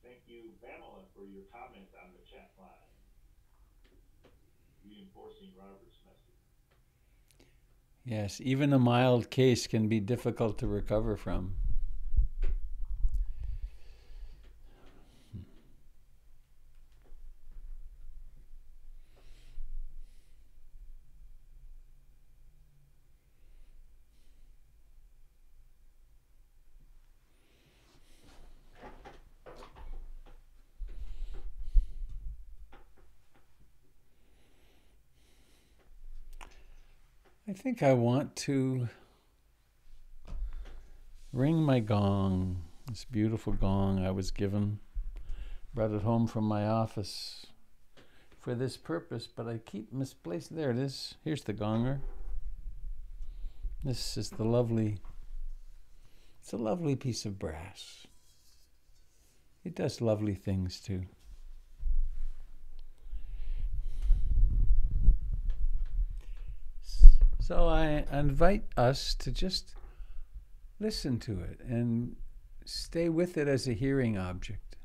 Thank you, Pamela, for your comment on the chat line, reinforcing Robert's message. Yes, even a mild case can be difficult to recover from. I think I want to ring my gong, this beautiful gong I was given. Brought it home from my office for this purpose, but I keep misplacing. There it is. Here's the gonger. This is the lovely, it's a lovely piece of brass. It does lovely things too. So I invite us to just listen to it and stay with it as a hearing object.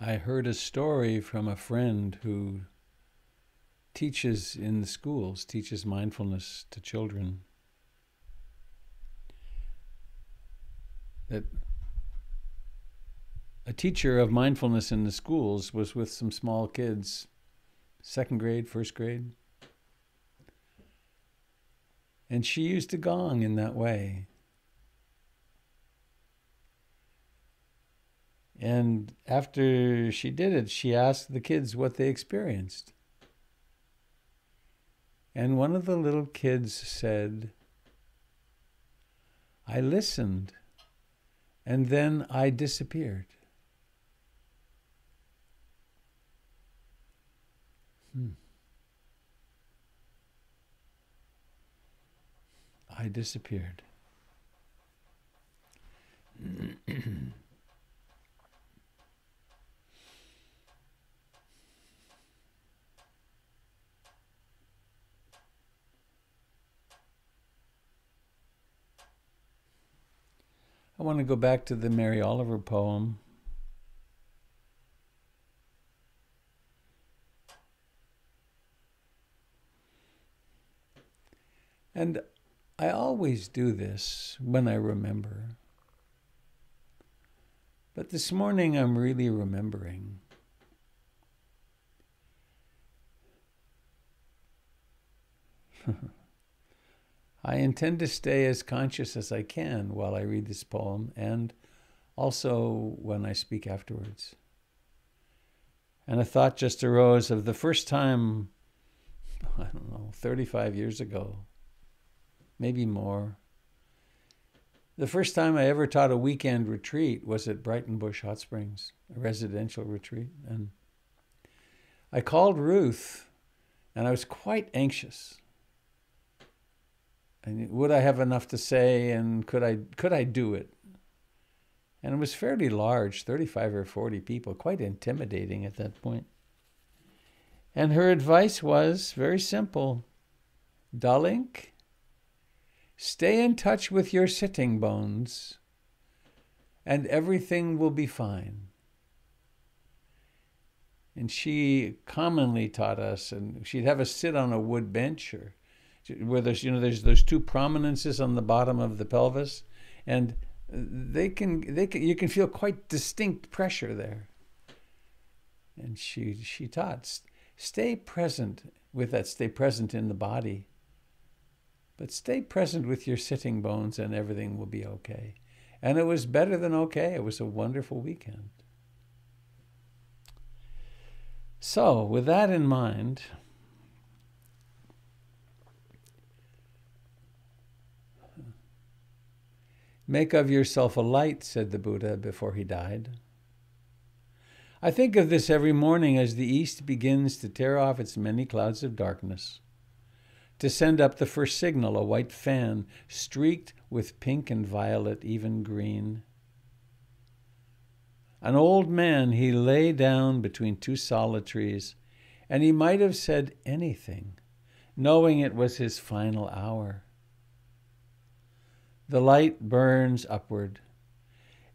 I heard a story from a friend who teaches in the schools, teaches mindfulness to children, that a teacher of mindfulness in the schools was with some small kids, second grade, first grade, and she used a gong in that way. And after she did it, she asked the kids what they experienced. And one of the little kids said, "I listened, and then I disappeared." I disappeared. I want to go back to the Mary Oliver poem. And I always do this when I remember. But this morning I'm really remembering. I intend to stay as conscious as I can while I read this poem, and also when I speak afterwards. And a thought just arose of the first time, I don't know, 35 years ago, maybe more. The first time I ever taught a weekend retreat was at Brighton Bush Hot Springs, a residential retreat. And I called Ruth, and I was quite anxious. And would I have enough to say, and could I do it? And it was fairly large, 35 or 40 people, quite intimidating at that point. And her advice was very simple. "Darling, stay in touch with your sitting bones, and everything will be fine." And she commonly taught us, and she'd have us sit on a wood bench, or where there's those two prominences on the bottom of the pelvis, and you can feel quite distinct pressure there. And she taught, stay present with that, stay present in the body, but stay present with your sitting bones, and everything will be okay. And it was better than okay. It was a wonderful weekend. So, with that in mind, make of yourself a light, said the Buddha before he died. I think of this every morning as the East begins to tear off its many clouds of darkness, to send up the first signal, a white fan streaked with pink and violet, even green. An old man, he lay down between two solid trees, and he might have said anything, knowing it was his final hour. The light burns upward.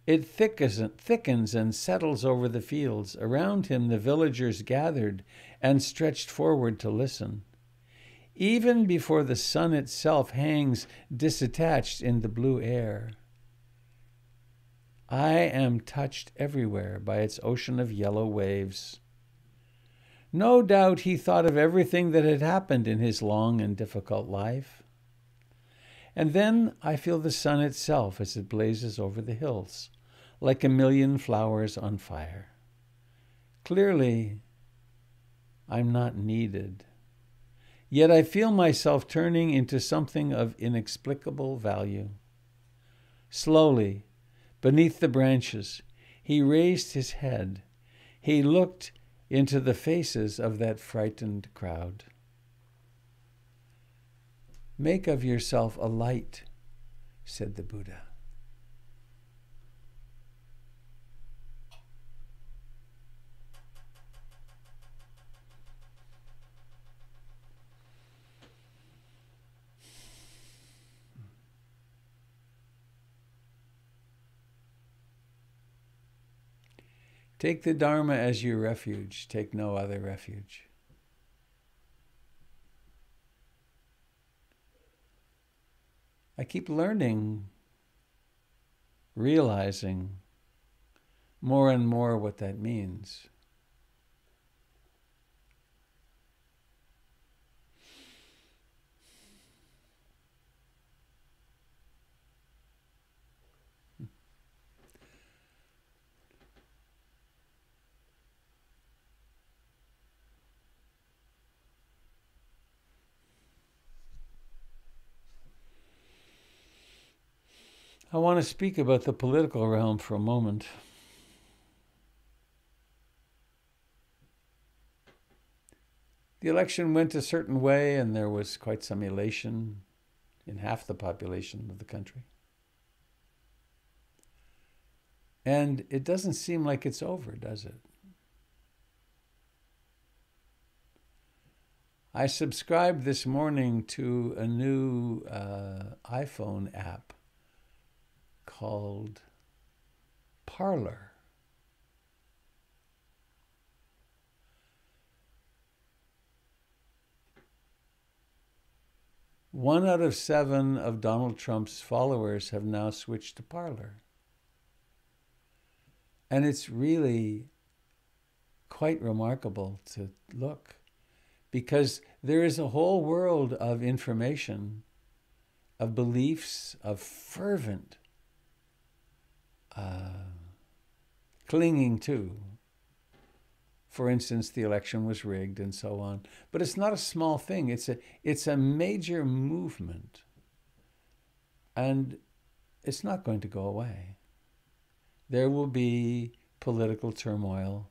It thickens and settles over the fields. Around him the villagers gathered and stretched forward to listen. Even before the sun itself hangs disattached in the blue air, I am touched everywhere by its ocean of yellow waves. No doubt he thought of everything that had happened in his long and difficult life. And then I feel the sun itself as it blazes over the hills, like a million flowers on fire. Clearly, I'm not needed. Yet I feel myself turning into something of inexplicable value. Slowly, beneath the branches, he raised his head. He looked into the faces of that frightened crowd. Make of yourself a light, said the Buddha. Take the Dharma as your refuge. Take no other refuge. I keep learning, realizing more and more what that means. I want to speak about the political realm for a moment. The election went a certain way, and there was quite some elation in half the population of the country. And it doesn't seem like it's over, does it? I subscribed this morning to a new iPhone app called Parler. One out of 7 of Donald Trump's followers have now switched to Parler. And it's really quite remarkable to look, because there is a whole world of information, of beliefs, of fervent clinging to. For instance, the election was rigged and so on. But it's not a small thing. It's a major movement. And it's not going to go away. There will be political turmoil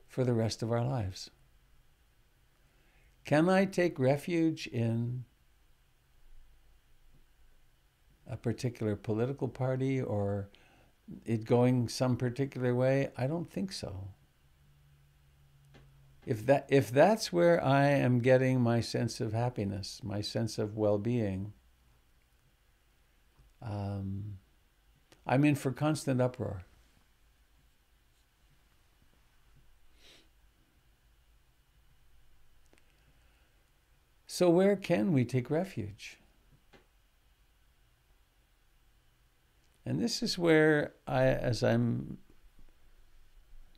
for the rest of our lives. Can I take refuge in a particular political party or it going some particular way? I don't think so. If that's where I am getting my sense of happiness, my sense of well-being, I'm in for constant uproar. So where can we take refuge? And this is where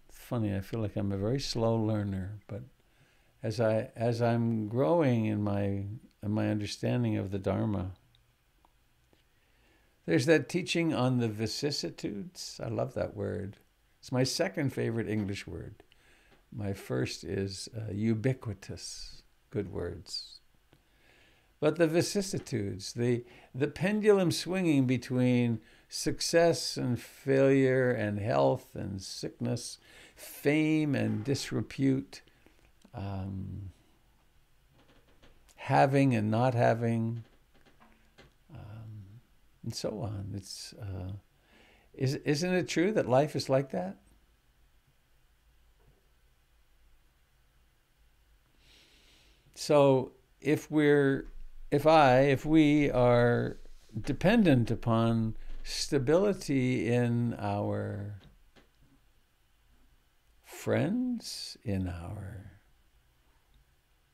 funny, I feel like I'm a very slow learner, but as I'm growing in my understanding of the Dharma, there's that teaching on the vicissitudes. I love that word. It's my second favorite English word. My first is ubiquitous, good words. But the vicissitudes, the pendulum swinging between success and failure and health and sickness, fame and disrepute, having and not having, and so on. Isn't it true that life is like that? So if we are dependent upon stability in our friends, in our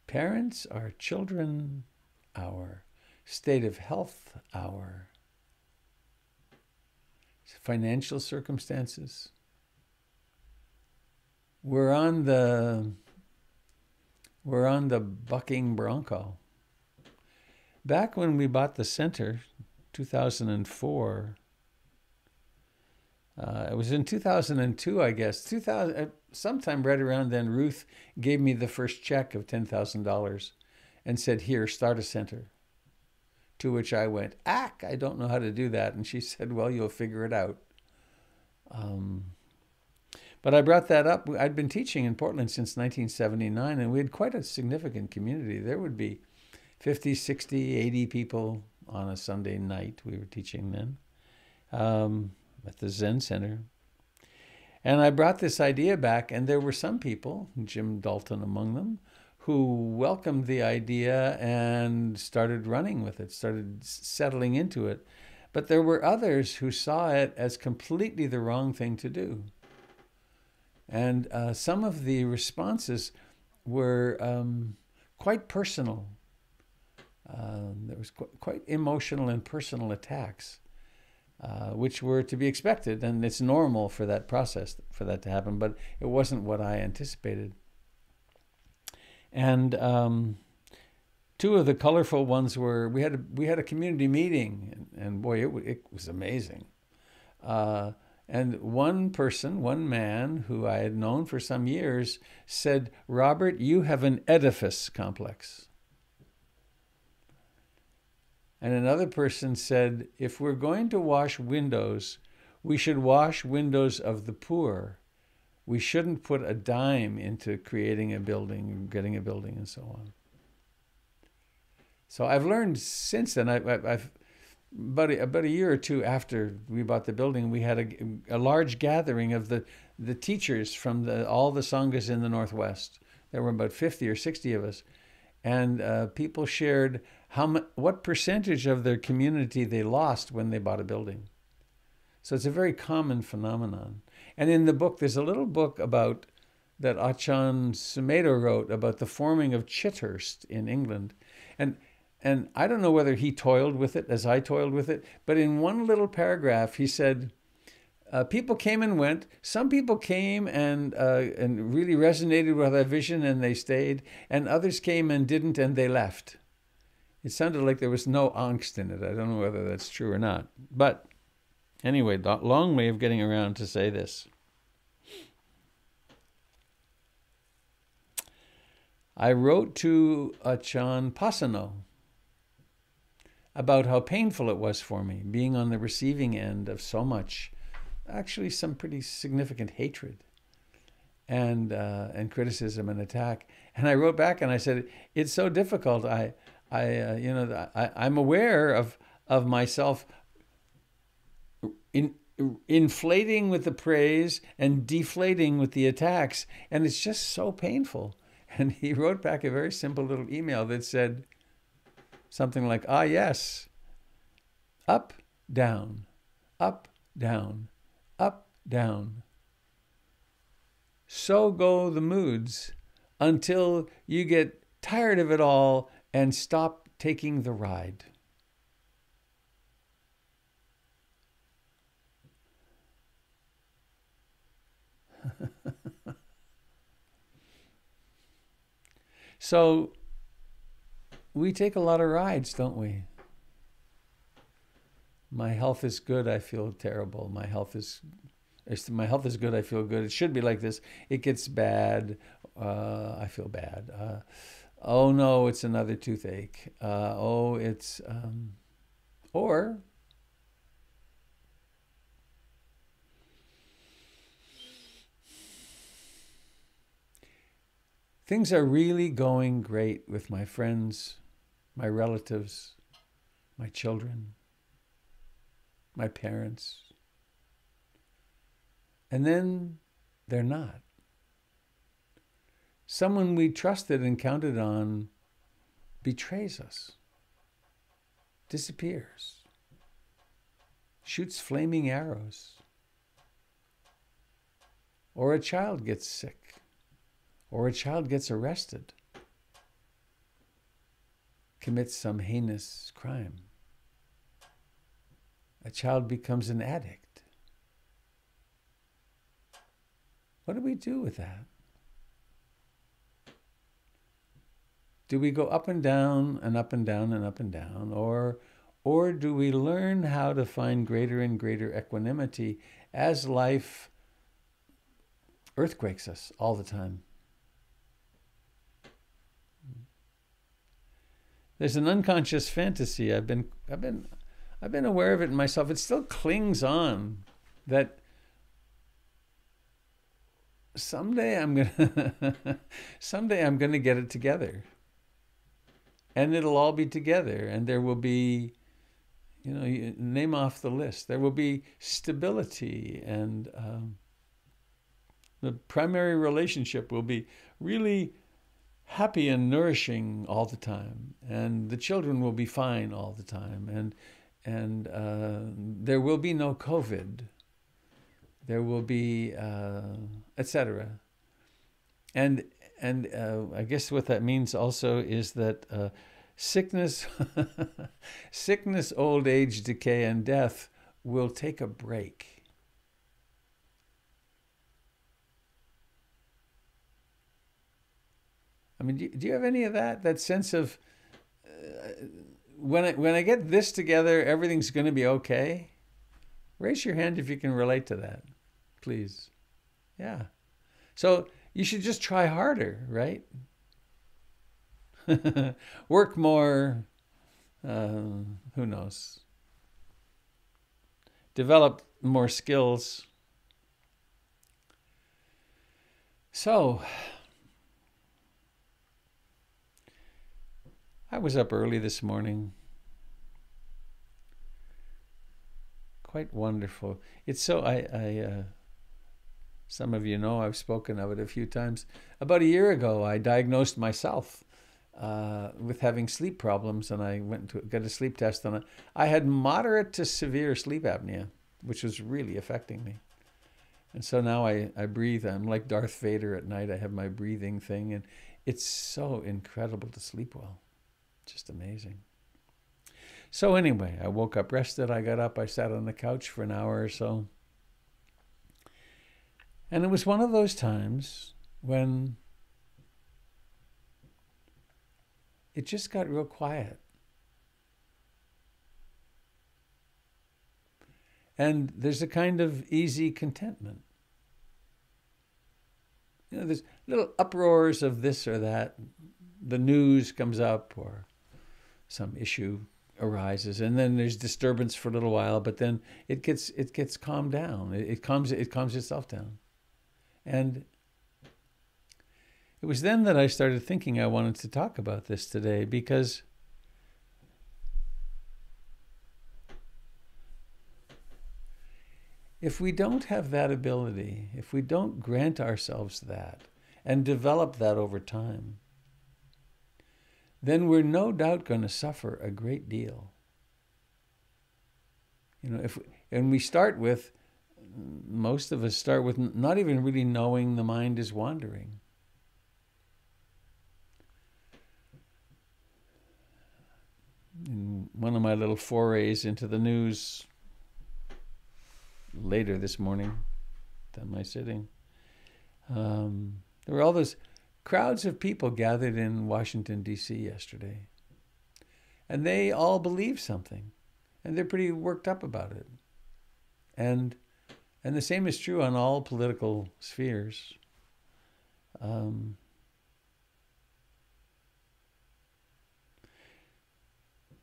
parents, our children, our state of health, our financial circumstances, we're on the bucking bronco. Back when we bought the center, 2004, it was in 2002, I guess. Sometime right around then, Ruth gave me the first check of $10,000 and said, "Here, start a center." To which I went, I don't know how to do that. And she said, "Well, you'll figure it out." But I brought that up. I'd been teaching in Portland since 1979, and we had quite a significant community. There would be 50, 60, 80 people on a Sunday night. We were teaching then at the Zen Center. And I brought this idea back, and there were some people, Jim Dalton among them, who welcomed the idea and started running with it, started settling into it. But there were others who saw it as completely the wrong thing to do. And some of the responses were quite personal. There was quite emotional and personal attacks, which were to be expected, and it's normal for that process, for that to happen, but it wasn't what I anticipated. And two of the colorful ones were, we had a community meeting, and boy, it was amazing. And one person, one man who I had known for some years said, "Robert, you have an Oedipus complex." And another person said, "If we're going to wash windows, we should wash windows of the poor. We shouldn't put a dime into creating a building, getting a building, and so on." So I've learned since then, I've about a year or two after we bought the building, we had a large gathering of the teachers from all the sanghas in the Northwest. There were about 50 or 60 of us. And people shared what percentage of their community they lost when they bought a building. So it's a very common phenomenon. And in the book, there's a little book about that Achan Sumedho wrote about the forming of Chithurst in England. And I don't know whether he toiled with it as I toiled with it, but in one little paragraph, he said, people came and went. Some people came and really resonated with our vision and they stayed, and others came and didn't and they left. It sounded like there was no angst in it. I don't know whether that's true or not. But anyway, long way of getting around to say this. I wrote to Achan Pasano about how painful it was for me being on the receiving end of so much, actually some pretty significant hatred and criticism and attack. And I wrote back and I said, it's so difficult. I'm aware of myself inflating with the praise and deflating with the attacks, and it's just so painful. And he wrote back a very simple little email that said something like, "Ah, yes, up, down, up, down, up, down. So go the moods until you get tired of it all and stop taking the ride." So we take a lot of rides, don't we? My health is good, I feel terrible. My health is good, I feel good. It should be like this. It gets bad, I feel bad. Oh no, it's another toothache. Or things are really going great with my friends, my relatives, my children, my parents. And then they're not. Someone we trusted and counted on betrays us, disappears, shoots flaming arrows, or a child gets sick, or a child gets arrested, commits some heinous crime. A child becomes an addict. What do we do with that? Do we go up and down and up and down and up and down? Or do we learn how to find greater and greater equanimity as life earthquakes us all the time? There's an unconscious fantasy. I've been aware of it in myself. It still clings on that someday I'm gonna get it together, and it'll all be together, and there will be, you name off the list. There will be stability, and the primary relationship will be really happy and nourishing all the time, and the children will be fine all the time, and there will be no COVID. There will be, etc. And I guess what that means also is that sickness, sickness, old age, decay, and death will take a break. I mean, do you have any of that sense of when I get this together, everything's going to be okay? Raise your hand if you can relate to that, please. Yeah. So you should just try harder, right? Work more. Who knows? Develop more skills. So, I was up early this morning. Quite wonderful. It's so, some of you know I've spoken of it a few times. About a year ago, I diagnosed myself with having sleep problems, and I went to get a sleep test on it. I had moderate to severe sleep apnea, which was really affecting me. And so now I breathe. I'm like Darth Vader at night. I have my breathing thing, and it's so incredible to sleep well. Just amazing. So anyway, I woke up rested. I got up. I sat on the couch for an hour or so. And it was one of those times when it just got real quiet. And there's a kind of easy contentment. You know, there's little uproars of this or that. The news comes up or some issue arises, and then there's disturbance for a little while, but then it gets calmed down. It calms itself down. And it was then that I started thinking I wanted to talk about this today, because if we don't have that ability, if we don't grant ourselves that and develop that over time, then we're no doubt going to suffer a great deal. You know, most of us start with not even really knowing the mind is wandering. In one of my little forays into the news later this morning, done my sitting, there were all those crowds of people gathered in Washington, D.C. yesterday. And they all believe something. And they're pretty worked up about it. And the same is true on all political spheres. And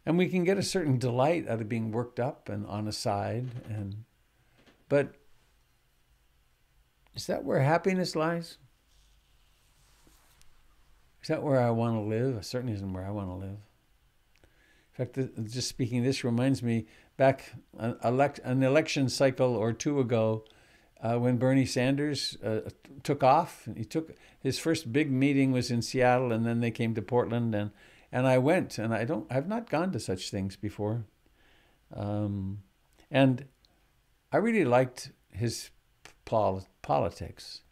we can get a certain delight out of being worked up and on a side. But is that where happiness lies? Is that where I want to live? It certainly isn't where I want to live. In fact, just speaking, this reminds me back an election cycle or two ago, when Bernie Sanders took off. His first big meeting was in Seattle, and then they came to Portland, and I went, and I've not gone to such things before, and I really liked his politics.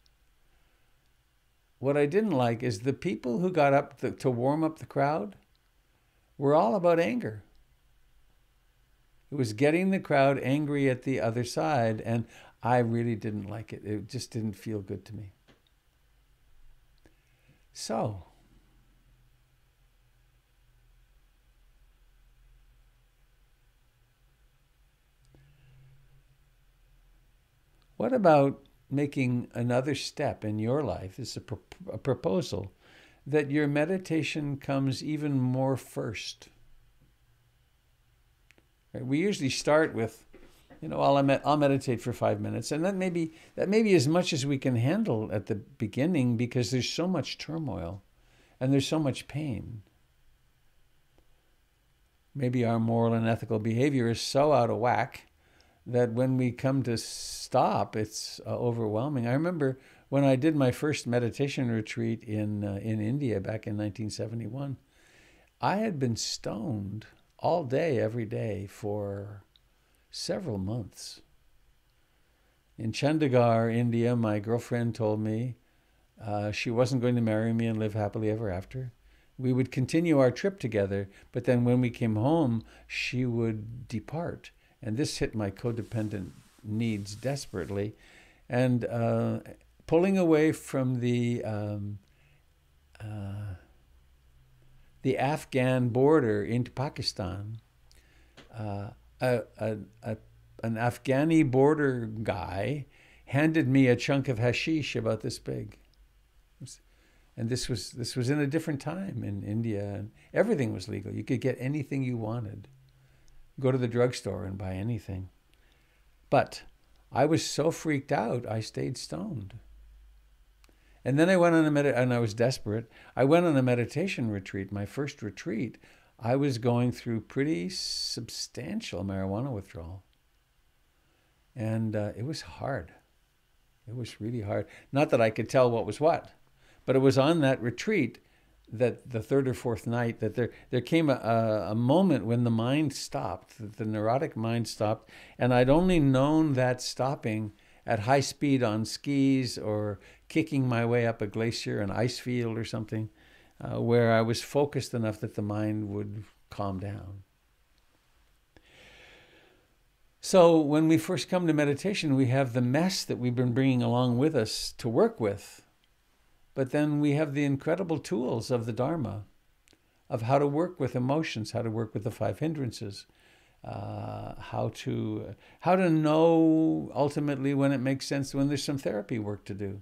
What I didn't like is the people who got up to warm up the crowd were all about anger. It was getting the crowd angry at the other side, and I really didn't like it. It just didn't feel good to me. So, what about making another step in your life? Is a proposal that your meditation comes even more first. Right? We usually start with, I'll meditate for 5 minutes, and that may be as much as we can handle at the beginning, because there's so much turmoil and there's so much pain. Maybe our moral and ethical behavior is so out of whack that when we come to stop, it's overwhelming. I remember when I did my first meditation retreat in India back in 1971, I had been stoned all day, every day for several months. In Chandigarh, India, my girlfriend told me she wasn't going to marry me and live happily ever after. We would continue our trip together, but then when we came home, she would depart. And this hit my codependent needs desperately. And pulling away from the Afghan border into Pakistan, an Afghani border guy handed me a chunk of hashish about this big. And this was in a different time in India, and everything was legal. You could get anything you wanted. Go to the drugstore and buy anything. But I was so freaked out, I stayed stoned. And then I went on and I was desperate. I went on a meditation retreat, my first retreat. I was going through pretty substantial marijuana withdrawal. And it was hard. It was really hard. Not that I could tell what was what, but it was on that retreat that the third or fourth night that there came a moment when the mind stopped, the neurotic mind stopped, and I'd only known that stopping at high speed on skis or kicking my way up a glacier, an ice field or something, where I was focused enough that the mind would calm down. So when we first come to meditation, we have the mess that we've been bringing along with us to work with. But then we have the incredible tools of the Dharma, of how to work with emotions, how to work with the 5 hindrances, how to know ultimately when it makes sense, when there's some therapy work to do,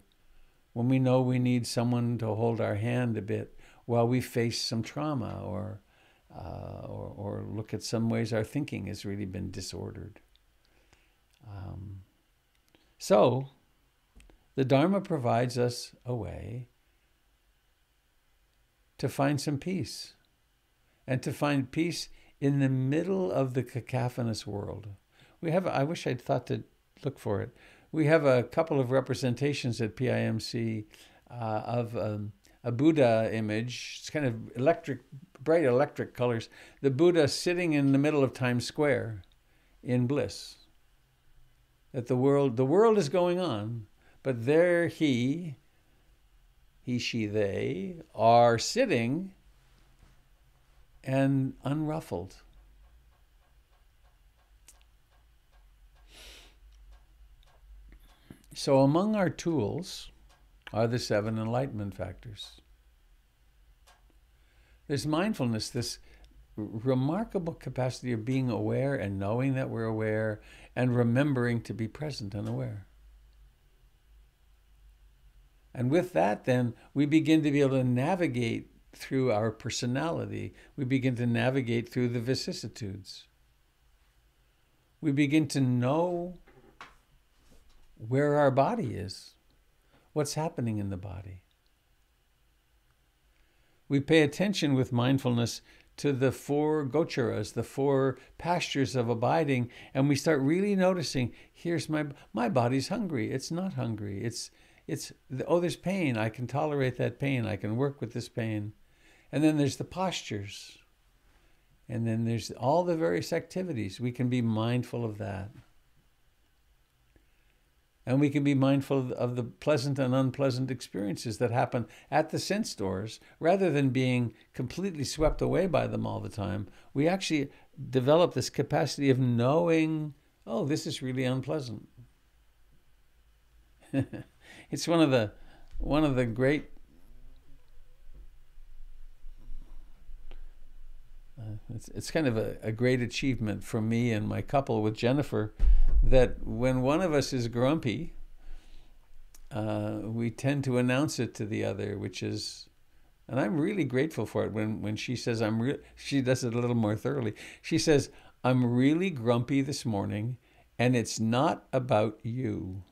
when we know we need someone to hold our hand a bit while we face some trauma or look at some ways our thinking has really been disordered. So the Dharma provides us a way to find some peace, and to find peace in the middle of the cacophonous world. I wish I'd thought to look for it. We have a couple of representations at PIMC of a Buddha image. It's kind of bright electric colors. The Buddha sitting in the middle of Times Square in bliss. That the world is going on, but there he, she, they are sitting and unruffled. So among our tools are the 7 enlightenment factors. There's mindfulness, this remarkable capacity of being aware and knowing that we're aware and remembering to be present and aware. And with that, then, we begin to be able to navigate through our personality. We begin to navigate through the vicissitudes. We begin to know where our body is, what's happening in the body. We pay attention with mindfulness to the 4 gocharas, the 4 pastures of abiding, and we start really noticing, here's my body's hungry. It's not hungry. There's pain. I can tolerate that pain. I can work with this pain. And then there's the postures. And then there's all the various activities. We can be mindful of that. And we can be mindful of the pleasant and unpleasant experiences that happen at the sense doors. Rather than being completely swept away by them all the time, we actually develop this capacity of knowing, oh, this is really unpleasant. It's one of the great it's kind of a great achievement for me and my couple with Jennifer, that when one of us is grumpy, we tend to announce it to the other, which is, and I'm really grateful for it when she says she does it a little more thoroughly. She says, I'm really grumpy this morning, and it's not about you.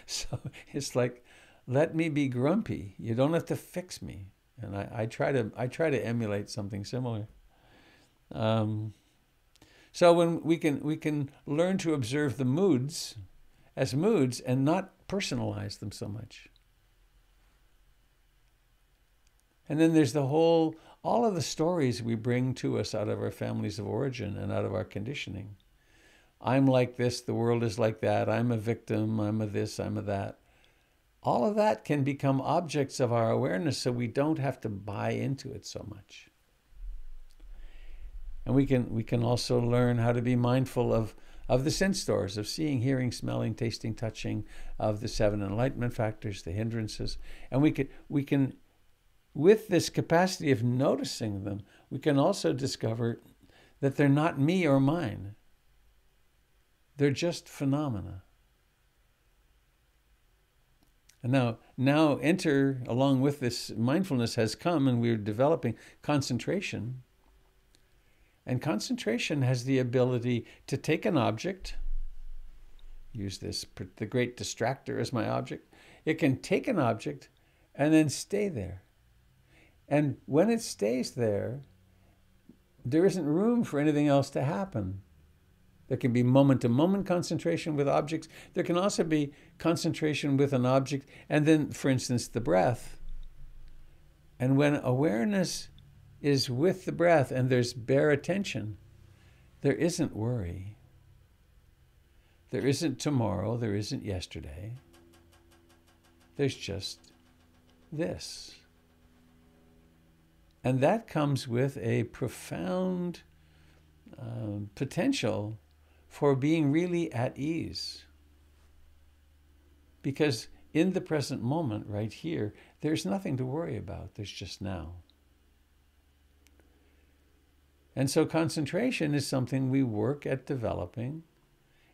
So it's like, let me be grumpy. You don't have to fix me. And I try to emulate something similar. So when we can learn to observe the moods as moods and not personalize them so much. And then there's all of the stories we bring to us out of our families of origin and out of our conditioning. I'm like this, the world is like that, I'm a victim, I'm a this, I'm a that. All of that can become objects of our awareness, so we don't have to buy into it so much. And we can also learn how to be mindful of the sense doors, of seeing, hearing, smelling, tasting, touching, of the 7 enlightenment factors, the hindrances. And we can, with this capacity of noticing them, we can also discover that they're not me or mine. They're just phenomena. And now enter, along with this mindfulness has come, and we're developing concentration. And concentration has the ability to take an object, use the great distractor as my object. It can take an object and then stay there. And when it stays there, there isn't room for anything else to happen. There can be moment-to-moment concentration with objects. There can also be concentration with an object, and then, for instance, the breath. And when awareness is with the breath and there's bare attention, there isn't worry. There isn't tomorrow, there isn't yesterday. There's just this. And that comes with a profound potential for being really at ease. Because in the present moment, right here, there's nothing to worry about. There's just now. And so concentration is something we work at developing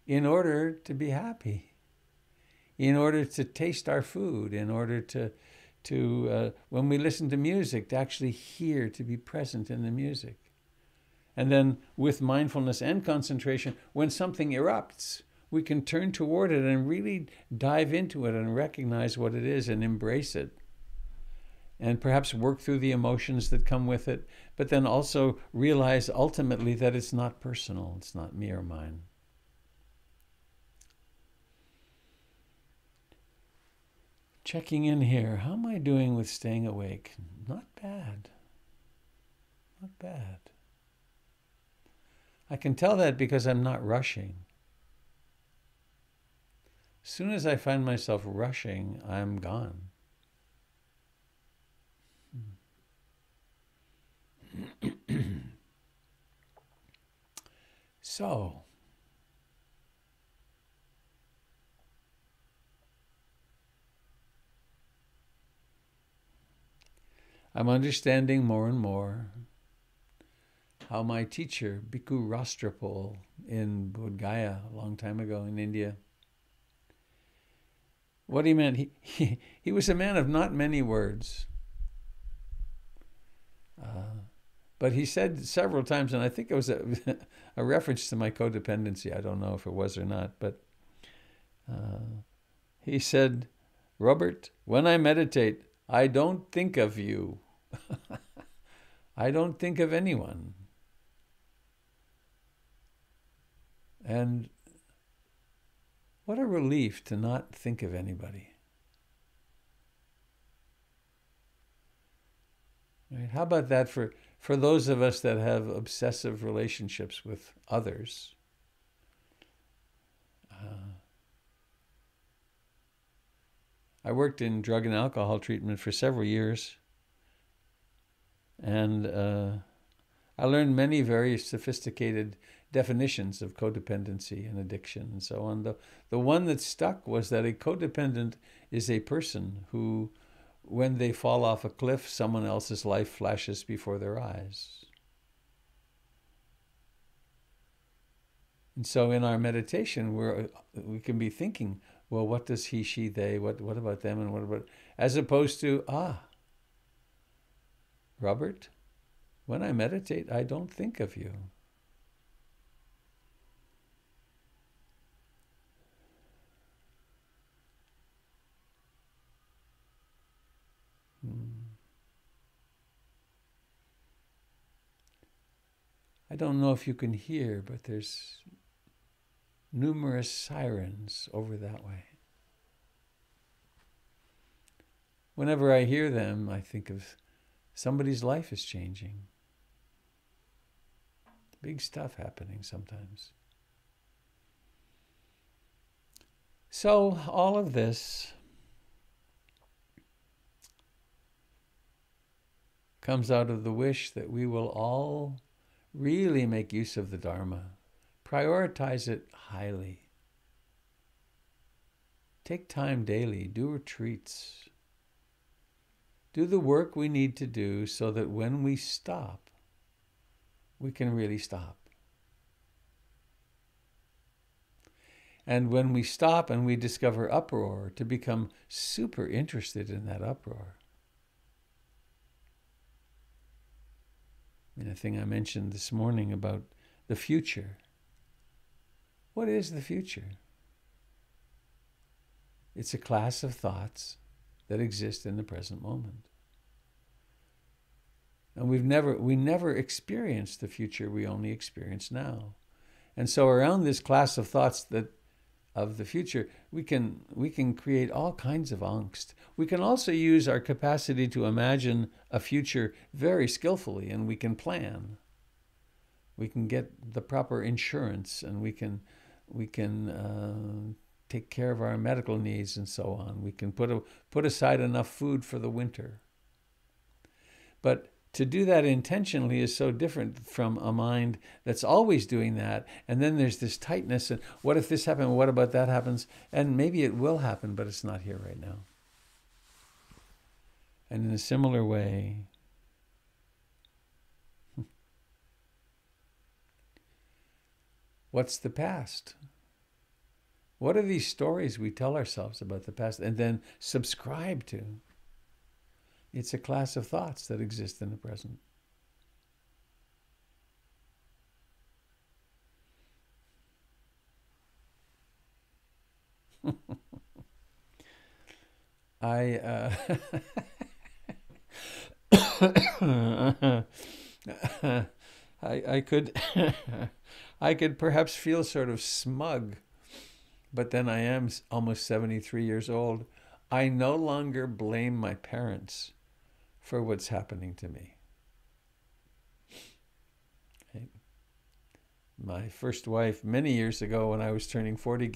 in order to be happy, in order to taste our food, in order to when we listen to music, to actually hear, to be present in the music. And then with mindfulness and concentration, when something erupts, we can turn toward it and really dive into it and recognize what it is and embrace it. And perhaps work through the emotions that come with it, but then also realize ultimately that it's not personal, it's not me or mine. Checking in here, how am I doing with staying awake? Not bad. Not bad. I can tell that because I'm not rushing. As soon as I find myself rushing, I'm gone. So, I'm understanding more and more how my teacher, Bhikkhu Rastrapal in Bodh Gaya a long time ago in India, what he meant, he was a man of not many words. But he said several times, and I think it was a reference to my codependency. I don't know if it was or not, but he said, Robert, when I meditate, I don't think of you. I don't think of anyone. And what a relief to not think of anybody. Right? How about that for those of us that have obsessive relationships with others? I worked in drug and alcohol treatment for several years, and I learned many very sophisticated definitions of codependency and addiction and so on. The one that stuck was that a codependent is a person who, when they fall off a cliff, someone else's life flashes before their eyes. And so in our meditation, we can be thinking, well, what does he, she, they, what about them, and what about, as opposed to, Robert, when I meditate, I don't think of you. I don't know if you can hear, but there's numerous sirens over that way. Whenever I hear them, I think of somebody's life is changing. Big stuff happening sometimes. So all of this comes out of the wish that we will all really make use of the Dharma, prioritize it highly. Take time daily, do retreats, do the work we need to do so that when we stop, we can really stop. And when we stop and we discover uproar, to become super interested in that uproar. And the thing I mentioned this morning about the future. What is the future? It's a class of thoughts that exist in the present moment. And we never experienced the future, we only experience now. And so around this class of thoughts of the future, we can create all kinds of angst. We can also use our capacity to imagine a future very skillfully, and we can plan. We can get the proper insurance, and we can take care of our medical needs and so on. We can put aside enough food for the winter. But to do that intentionally is so different from a mind that's always doing that. And then there's this tightness, and what if this happened? What about that happens? And maybe it will happen, but it's not here right now. And in a similar way, what's the past? What are these stories we tell ourselves about the past and then subscribe to? It's a class of thoughts that exist in the present. I could I could perhaps feel sort of smug, but then I am almost 73 years old. I no longer blame my parents for what's happening to me. Okay. My first wife, many years ago when I was turning 40,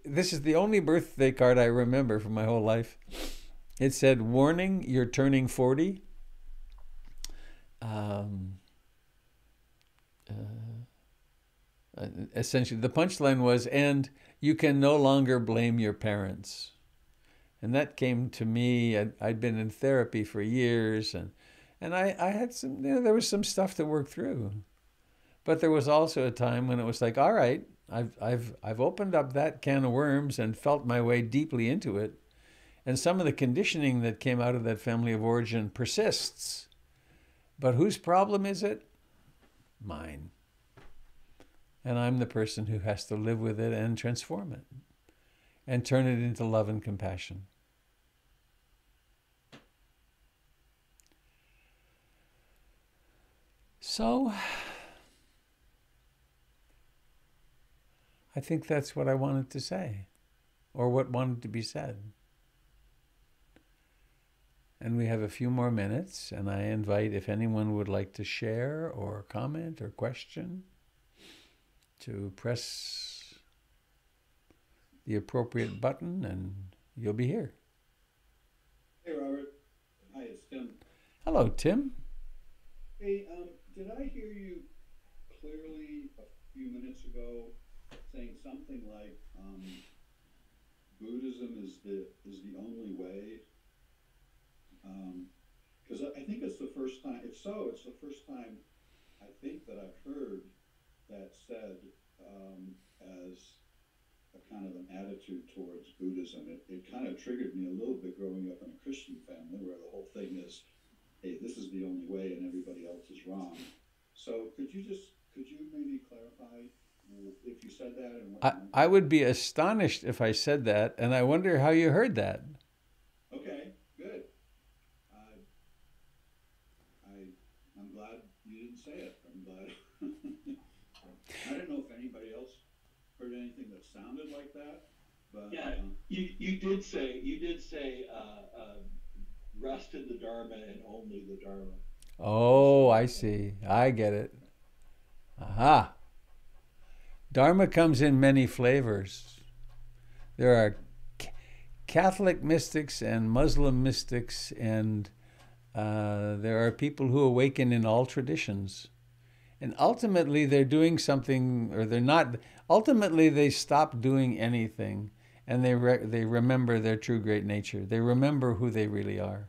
this is the only birthday card I remember from my whole life. It said, "Warning, you're turning 40. Essentially, the punchline was, and you can no longer blame your parents." And that came to me. I'd been in therapy for years, and I had some, there was some stuff to work through. But there was also a time when it was like, all right, I've opened up that can of worms and felt my way deeply into it. And some of the conditioning that came out of that family of origin persists. But whose problem is it? Mine. And I'm the person who has to live with it and transform it and turn it into love and compassion. So, I think that's what I wanted to say, or what wanted to be said. And we have a few more minutes, and I invite, if anyone would like to share or comment or question, to press the appropriate button, and you'll be here. Hey, Robert. Hi, it's Tim. Hello, Tim. Hey, did I hear you clearly a few minutes ago saying something like Buddhism is the only way? Because I think it's the first time. If so, it's the first time I think that I've heard that said as a kind of an attitude towards Buddhism. It kind of triggered me a little bit growing up in a Christian family where the whole thing is, hey, this is the only way and everybody else is wrong. So could you maybe clarify if you said that and what I would be astonished if I said that, and I wonder how you heard that. Okay, good. I'm glad you didn't say it. I'm glad. I don't know if anybody else heard anything that sounded like that, but yeah, you did say rest in the Dharma and only the Dharma. Oh, I see. I get it. Aha. Dharma comes in many flavors. There are Catholic mystics and Muslim mystics, and there are people who awaken in all traditions. And ultimately, they're doing something, or they're not. Ultimately, they stop doing anything, and they remember their true great nature. They remember who they really are.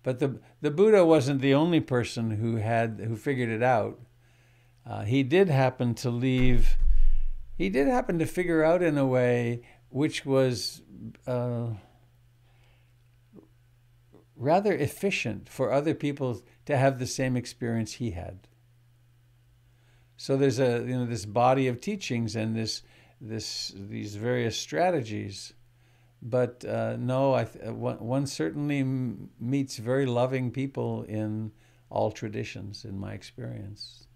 But the Buddha wasn't the only person who figured it out. He did happen to leave. He did happen to figure out in a way which was rather efficient for other people to have the same experience he had. So there's this body of teachings and these various strategies, but no, one certainly meets very loving people in all traditions, in my experience.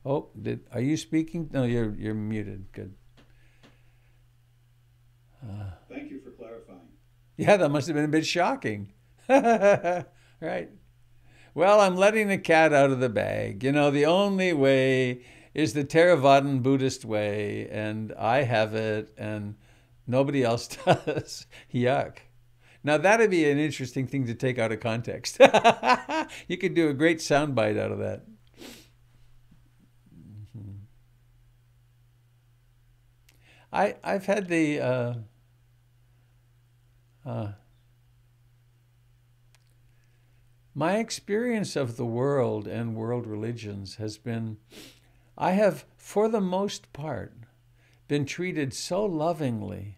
Oh, are you speaking? No, you're muted. Good. Thank you for clarifying. Yeah, that must have been a bit shocking. Right. Well, I'm letting the cat out of the bag. The only way is the Theravadan Buddhist way, and I have it, and nobody else does. Yuck. Now, that'd be an interesting thing to take out of context. You could do a great soundbite out of that. I've had the my experience of the world and world religions has been, I have, for the most part, been treated so lovingly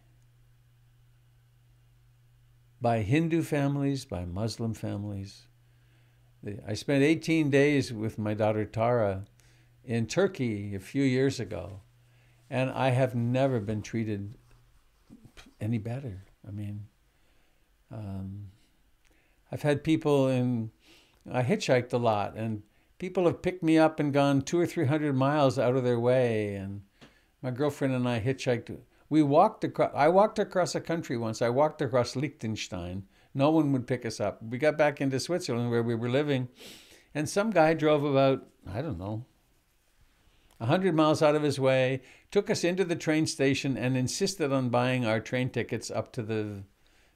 by Hindu families, by Muslim families. I spent 18 days with my daughter Tara in Turkey a few years ago, and I have never been treated any better. I mean, I've had people I hitchhiked a lot, and people have picked me up and gone 200 or 300 miles out of their way. And my girlfriend and I hitchhiked. I walked across a country once. I walked across Liechtenstein. No one would pick us up. We got back into Switzerland where we were living, and some guy drove about, I don't know, 100 miles out of his way, took us into the train station and insisted on buying our train tickets up to the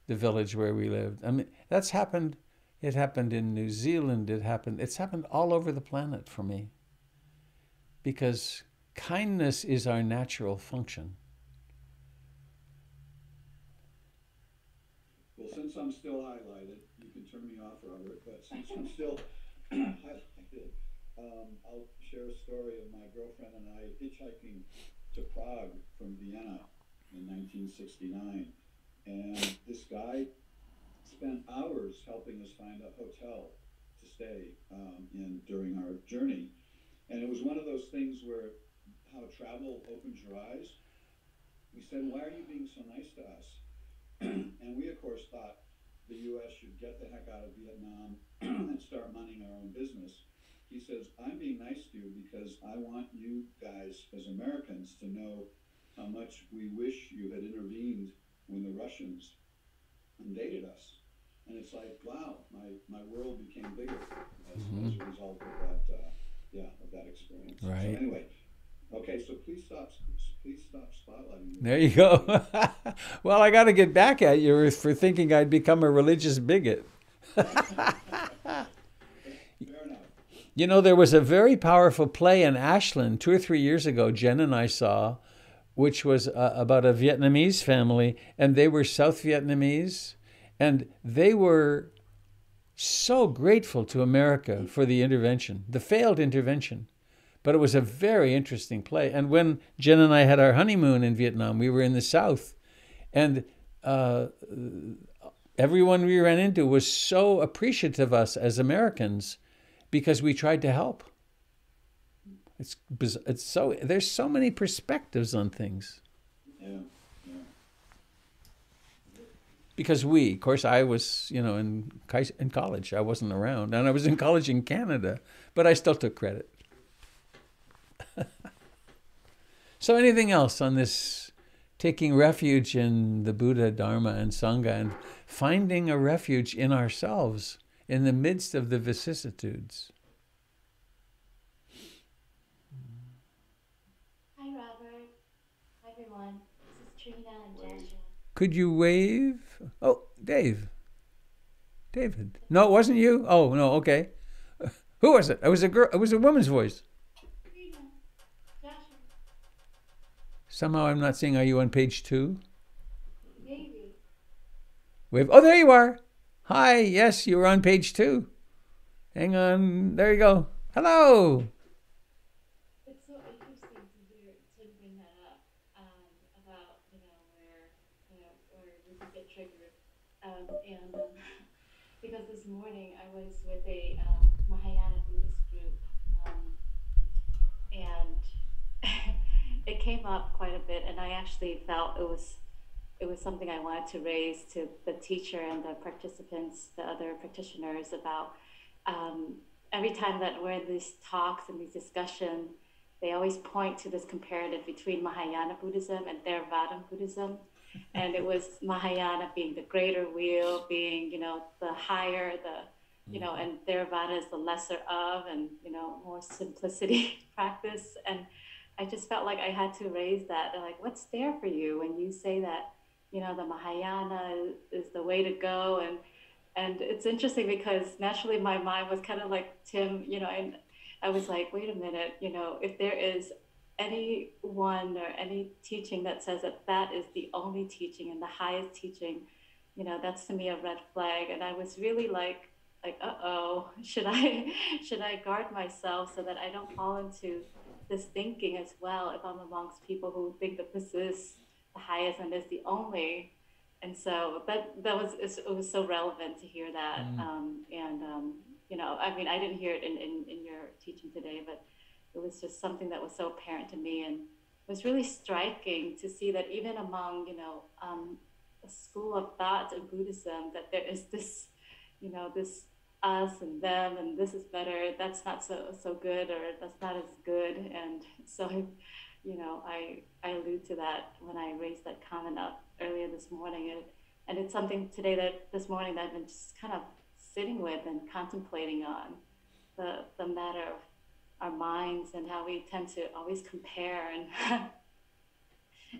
village where we lived. I mean, that's happened. It happened in New Zealand. It's happened all over the planet for me. Because kindness is our natural function. Well, since I'm still highlighted, you can turn me off, Robert, but since I'm still highlighted, I'll share a story of my girlfriend and I hitchhiking to Prague from Vienna in 1969. And this guy spent hours helping us find a hotel to stay in during our journey. And it was one of those things where how travel opens your eyes. We said, why are you being so nice to us? And we, of course, thought the U.S. should get the heck out of Vietnam and start minding our own business. He says, I'm being nice to you because I want you guys as Americans to know how much we wish you had intervened when the Russians invaded us. And it's like, wow, my world became bigger as a result of that experience. Right. So anyway, okay, so please stop spotlighting me. There you go. Well, I got to get back at you for thinking I'd become a religious bigot. Fair enough. There was a very powerful play in Ashland 2 or 3 years ago, Jen and I saw, which was about a Vietnamese family, and they were South Vietnamese, and they were so grateful to America for the intervention, the failed intervention. But it was a very interesting play. And when Jen and I had our honeymoon in Vietnam, we were in the South, and everyone we ran into was so appreciative of us as Americans because we tried to help. There's so many perspectives on things. Yeah. Because of course, I was, in college. I wasn't around, and I was in college in Canada, but I still took credit. So anything else on this taking refuge in the Buddha, Dharma, and Sangha, and finding a refuge in ourselves in the midst of the vicissitudes? Could you wave? Oh, Dave. David. No, it wasn't you? Oh, no, okay. Who was it? It was a girl. It was a woman's voice. Somehow I'm not seeing. Are you on page 2? Maybe. Wave. Oh, there you are. Hi. Yes, you were on page 2. Hang on. There you go. Hello. It's so interesting to hear Tim bring that up about where we could get triggered, because this morning I was with a Mahayana Buddhist group, and it came up quite a bit, and I actually felt it was something I wanted to raise to the teacher and the participants, the other practitioners, about every time that we're in these talks and these discussions, they always point to this comparative between Mahayana Buddhism and Theravada Buddhism. And it was Mahayana being the greater wheel, being, the higher, and Theravada is the lesser of, and, more simplicity practice. And I just felt like I had to raise that. They're like, what's there for you when you say that, the Mahayana is the way to go? And it's interesting because naturally my mind was kind of like Tim, and I was like, wait a minute, if there is anyone or any teaching that says that is the only teaching and the highest teaching, that's to me a red flag. And I was really like, uh-oh, should I guard myself so that I don't fall into this thinking as well if I'm amongst people who think that this is the highest and is the only. And so it was so relevant to hear that. I didn't hear it in your teaching today, but it was just something that was so apparent to me, and it was really striking to see that even among, a school of thought in Buddhism, that there is this, this us and them, and this is better, that's not so good, or that's not as good. And so, I allude to that when I raised that comment up earlier this morning, and it's something this morning that I've been just kind of sitting with and contemplating on the matter of our minds and how we tend to always compare,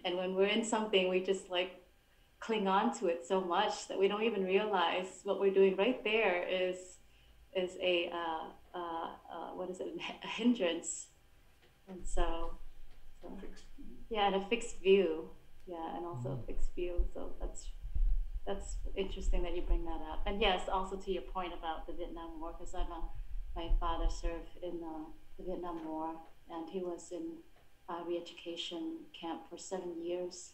and when we're in something, we just like cling on to it so much that we don't even realize what we're doing. Right there is a a hindrance, and so yeah, and a fixed view, yeah, and also a fixed view. So that's interesting that you bring that up. And yes, also to your point about the Vietnam War, because my father served in the Vietnam War, and he was in a re-education camp for 7 years.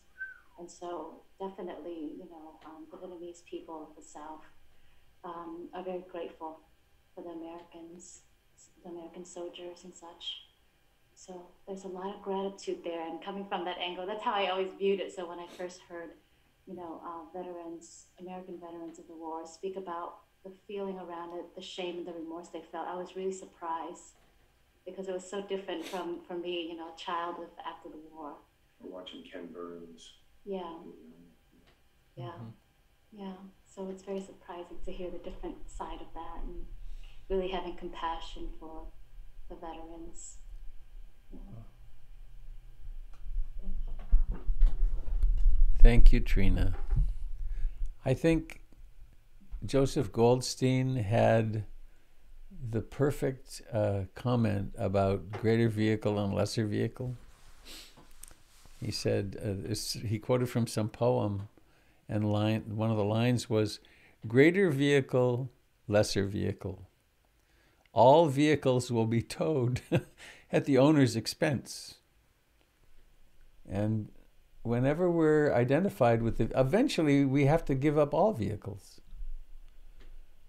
And so definitely, the Vietnamese people of the South are very grateful for the American soldiers and such. So there's a lot of gratitude there, and coming from that angle, that's how I always viewed it. So when I first heard, American veterans of the war speak about the feeling around it, the shame and the remorse they felt, I was really surprised, because it was so different from me, a child after the war. Watching Ken Burns. Yeah. Yeah. Yeah. So it's very surprising to hear the different side of that, and really having compassion for the veterans. Yeah. Thank you, Trina. I think Joseph Goldstein had the perfect comment about greater vehicle and lesser vehicle. He said, he quoted from some poem, and one of the lines was, greater vehicle, lesser vehicle. All vehicles will be towed at the owner's expense. And whenever we're identified with it, eventually we have to give up all vehicles.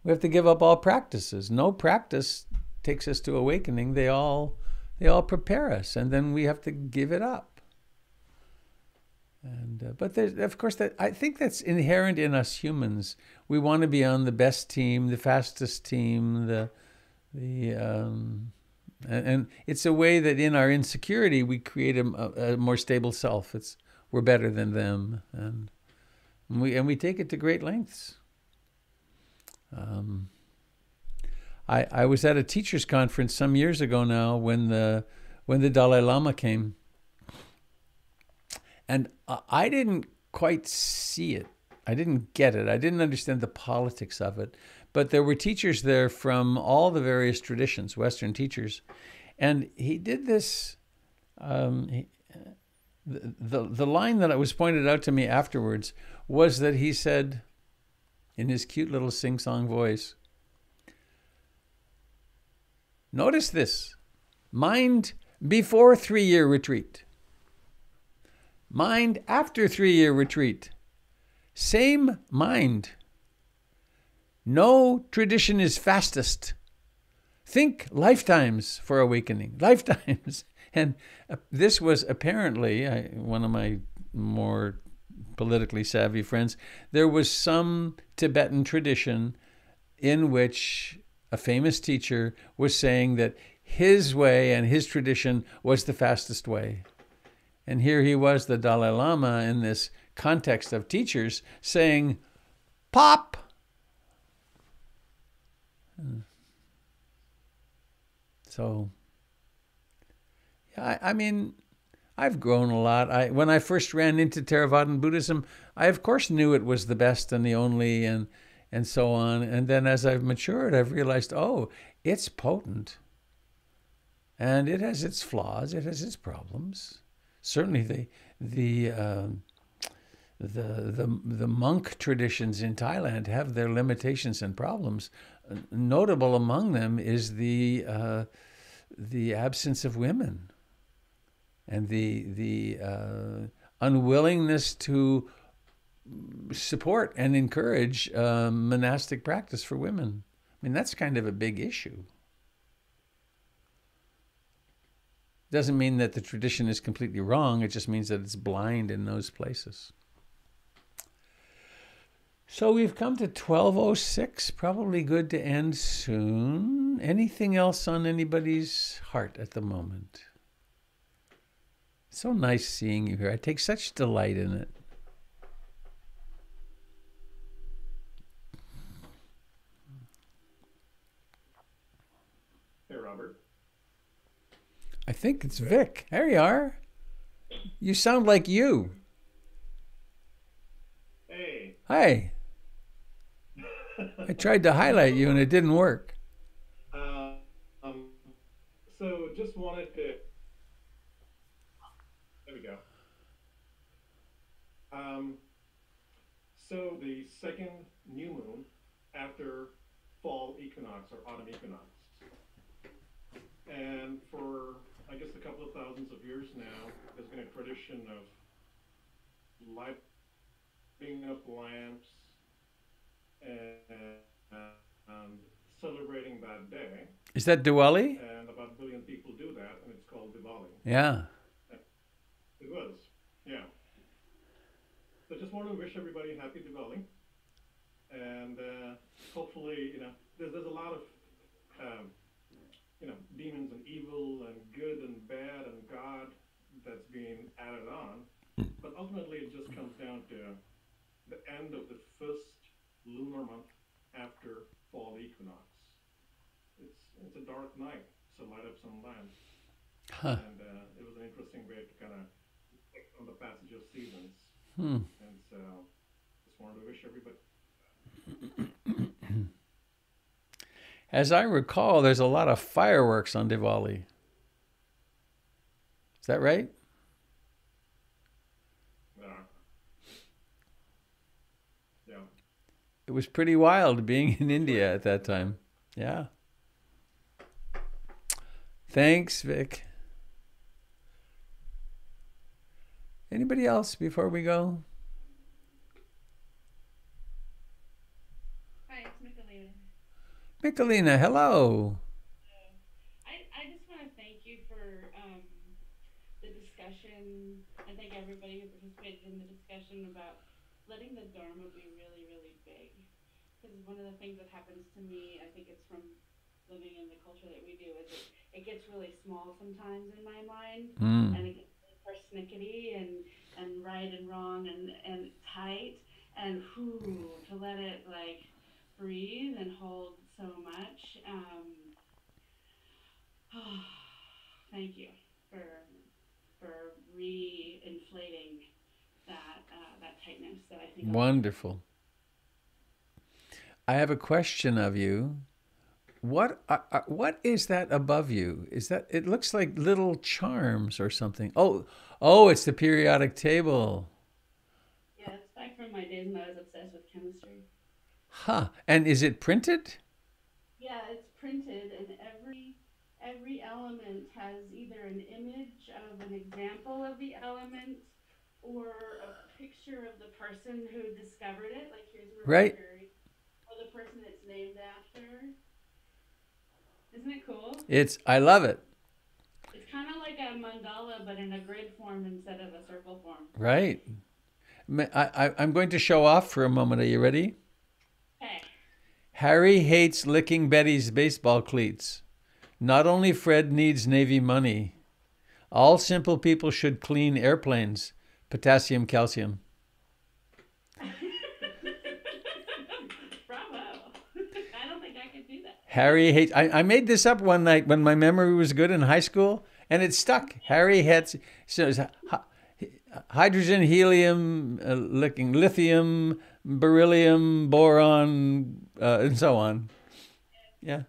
We have to give up all practices. No practice takes us to awakening. They all prepare us, and then we have to give it up. And but there's, of course, I think that's inherent in us humans. We want to be on the best team, the fastest team, and it's a way that in our insecurity we create a more stable self. We're better than them, and we take it to great lengths. I was at a teachers' conference some years ago now when the Dalai Lama came, and I didn't quite see it. I didn't get it. I didn't understand the politics of it. But there were teachers there from all the various traditions, Western teachers. And he did this. The line that was pointed out to me afterwards was that he said, in his cute little sing-song voice, notice this: mind before 3-year retreat, mind after 3-year retreat, same mind. No tradition is fastest. Think lifetimes for awakening, lifetimes. And this was apparently, one of my more politically savvy friends, there was some Tibetan tradition in which a famous teacher was saying that his way and his tradition was the fastest way. And here he was, the Dalai Lama, in this context of teachers, saying, pop! So, yeah, I mean, I've grown a lot. When I first ran into Theravadan Buddhism, I of course knew it was the best and the only and so on. And then as I've matured, I've realized, oh, it's potent. And it has its flaws, it has its problems. Certainly the monk traditions in Thailand have their limitations and problems. Notable among them is the absence of women and the unwillingness to support and encourage monastic practice for women. I mean, that's kind of a big issue. Doesn't mean that the tradition is completely wrong. It just means that it's blind in those places. So we've come to 12:06. Probably good to end soon. Anything else on anybody's heart at the moment? So nice seeing you here. I take such delight in it. Hey, Robert. I think it's Vic. There you are. You sound like you. Hey. Hi. I tried to highlight you and it didn't work. So just wanted to. There we go. So the second new moon after fall equinox or autumn equinox, and for I guess a couple of thousands of years now, there's been a tradition of lighting up lamps and celebrating that day. Is that Diwali? And about 1 billion people do that, and it's called Diwali. Yeah. It was, yeah. So just want to wish everybody happy Diwali, and hopefully, there's a lot of, demons and evil and good and bad and God that's being added on, but ultimately it just comes down to the end of the first lunar month after fall equinox. It's a dark night, so light up some lamps. Huh. And it was an interesting way to kind of reflect on the passage of seasons. Hmm. And so just wanted to wish everybody. As I recall, there's a lot of fireworks on Diwali. Is that right? Yeah. It was pretty wild being in India at that time. Yeah. Thanks, Vic. Anybody else before we go? Hi, it's Michelina. Michelina, hello. I just want to thank you for the discussion. I thank everybody who participated in the discussion about letting the Dharma be really, really big. Because one of the things that happens to me, I think it's from living in the culture that we do, is it gets really small sometimes in my mind, and it gets really persnickety and right and wrong and tight, and to let it like breathe and hold so much. Thank you for re-inflating that tightness. So I think Wonderful. I have a question of you. What is that above you? Is that, it looks like little charms or something. Oh, it's the periodic table. yeah, it's back from my days when I was obsessed with chemistry. Huh. And is it printed? Yeah, it's printed, and every element has either an image of an example of the element or a picture of the person who discovered it. Like here's Right. Mercury, or the person it's named after. Isn't it cool? I love it. It's kind of like a mandala, but in a grid form instead of a circle form. Right. I'm going to show off for a moment. Are you ready? Hey. Harry hates licking Betty's baseball cleats. Not only Fred needs Navy money. All simple people should clean airplanes. Potassium, calcium. Bravo. I don't think I could do that. Harry hates... I made this up one night when my memory was good in high school, and it stuck. Harry hates... So it's hydrogen, helium, licking lithium, beryllium, boron, and so on. Yeah.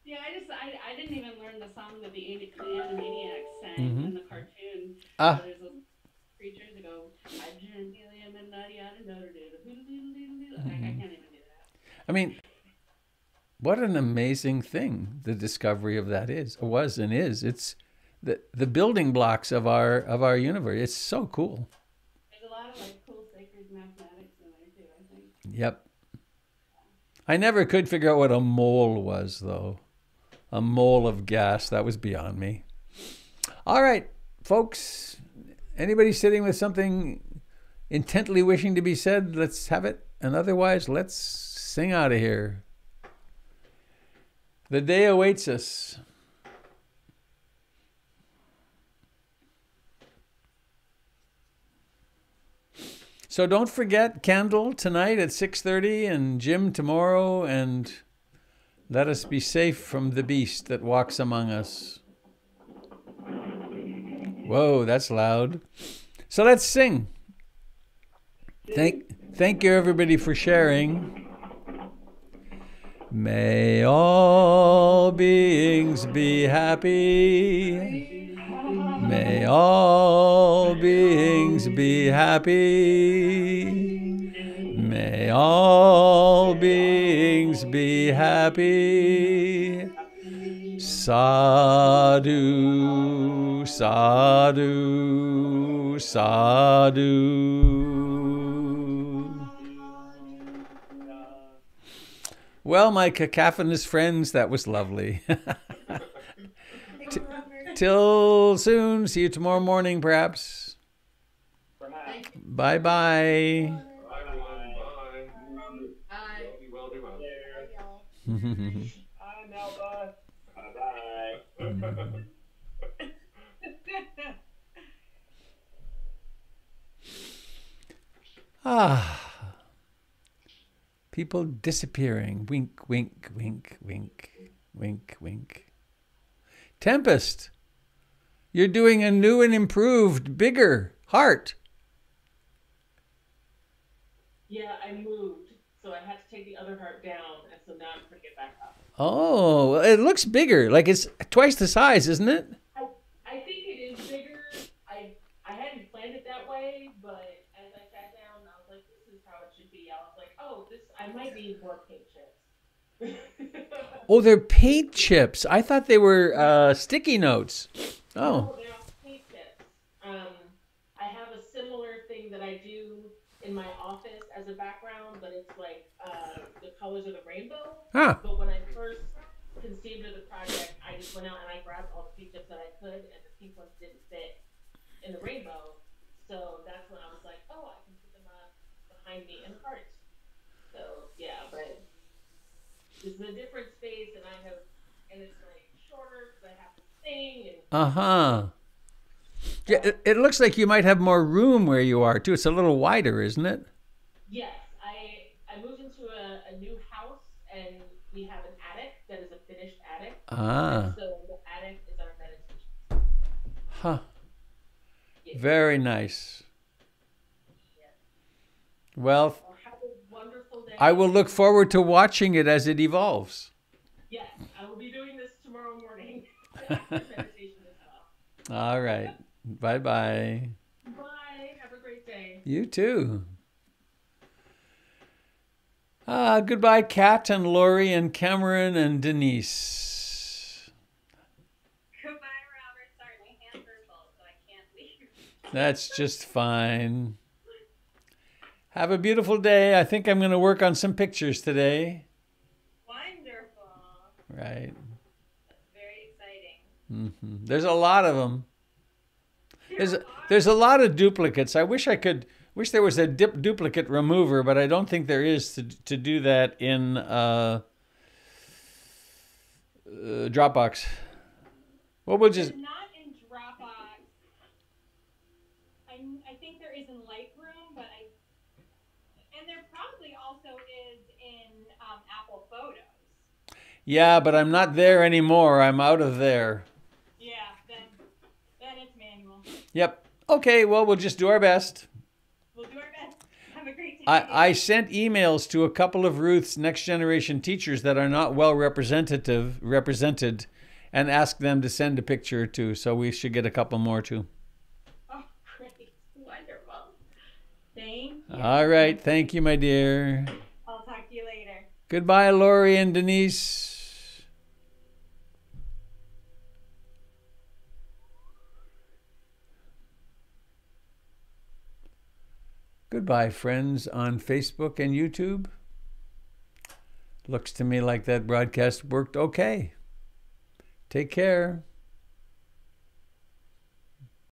Yeah, I didn't even learn the song that the Animaniacs sang in the cartoon. There's those creatures that go hydrogen, helium, and yada yada yada yada. I can't even do that. I mean, what an amazing thing the discovery of that was and is. It's the building blocks of our universe. It's so cool. There's a lot of like cool sacred mathematics in there too, I think. Yep. I never could figure out what a mole was, though. A mole of gas. That was beyond me. All right, folks. Anybody sitting with something intently wishing to be said, let's have it. And otherwise, let's sing out of here. The day awaits us. So don't forget Candle tonight at 6:30 and Jim tomorrow, and let us be safe from the beast that walks among us. Whoa, that's loud. So let's sing. Thank you everybody for sharing. May all beings be happy. May all beings be happy. May all beings be happy. Sadhu, sadhu, sadhu. Well, my cacophonous friends, that was lovely. Till soon. See you tomorrow morning, perhaps. Bye-bye. Bye, everyone. Bye. Be well, do well. Bye, Melba. Bye-bye. People disappearing. Wink, wink, wink, wink, wink, wink. Tempest, you're doing a new and improved, bigger heart. Yeah, I moved, so I had to take the other heart down, and so now I'm putting it back up. Oh, it looks bigger. Like it's twice the size, isn't it? I think it is bigger. I hadn't planned it that way, but as I sat down, I was like, this is how it should be. I was like, oh, I might need more paint chips. Oh, they're paint chips. I thought they were sticky notes. Oh. No, they're paint chips. I have a similar thing that I do in my office as a background, but it's like the colors of the rainbow. Huh. But when I first conceived of the project, I just went out and I grabbed all the paint chips that I could, and the pink ones didn't fit in the rainbow. So that's when I was like, oh, I can put them up behind me in hearts. So yeah, but this is a different space, and it's like shorter because I have to sing. Yeah, it looks like you might have more room where you are too. It's a little wider, isn't it? Yes, I moved into a new house, and we have an attic that is a finished attic. And so the attic is our meditation. Huh. Yeah. Very nice. Well, Well, have a wonderful day. I will look forward to watching it as it evolves. Yes, I will be doing this tomorrow morning after meditation as well. All right. Bye-bye. Bye. Have a great day. You too. Goodbye, Kat and Lori and Cameron and Denise. Goodbye, Robert. Sorry, my hands are full, so I can't leave. That's just fine. Have a beautiful day. I think I'm going to work on some pictures today. Wonderful. Right. That's very exciting. There's a lot of them. There's a lot of duplicates. I wish there was a duplicate remover, but I don't think there is to do that in Dropbox. Well, we'll just. Not in Dropbox. I think there is in Lightroom, and there probably also is in Apple Photos. Yeah, but I'm not there anymore. I'm out of there. Yeah, then it's manual. Yep. Okay, well, we'll just do our best. We'll do our best. Have a great day. I sent emails to a couple of Ruth's next generation teachers that are not well represented and asked them to send a picture or two, so we should get a couple more too. Oh, great. Wonderful. Thank you. All right. Thank you, my dear. I'll talk to you later. Goodbye, Lori and Denise. Goodbye, friends on Facebook and YouTube. Looks to me like that broadcast worked okay. Take care.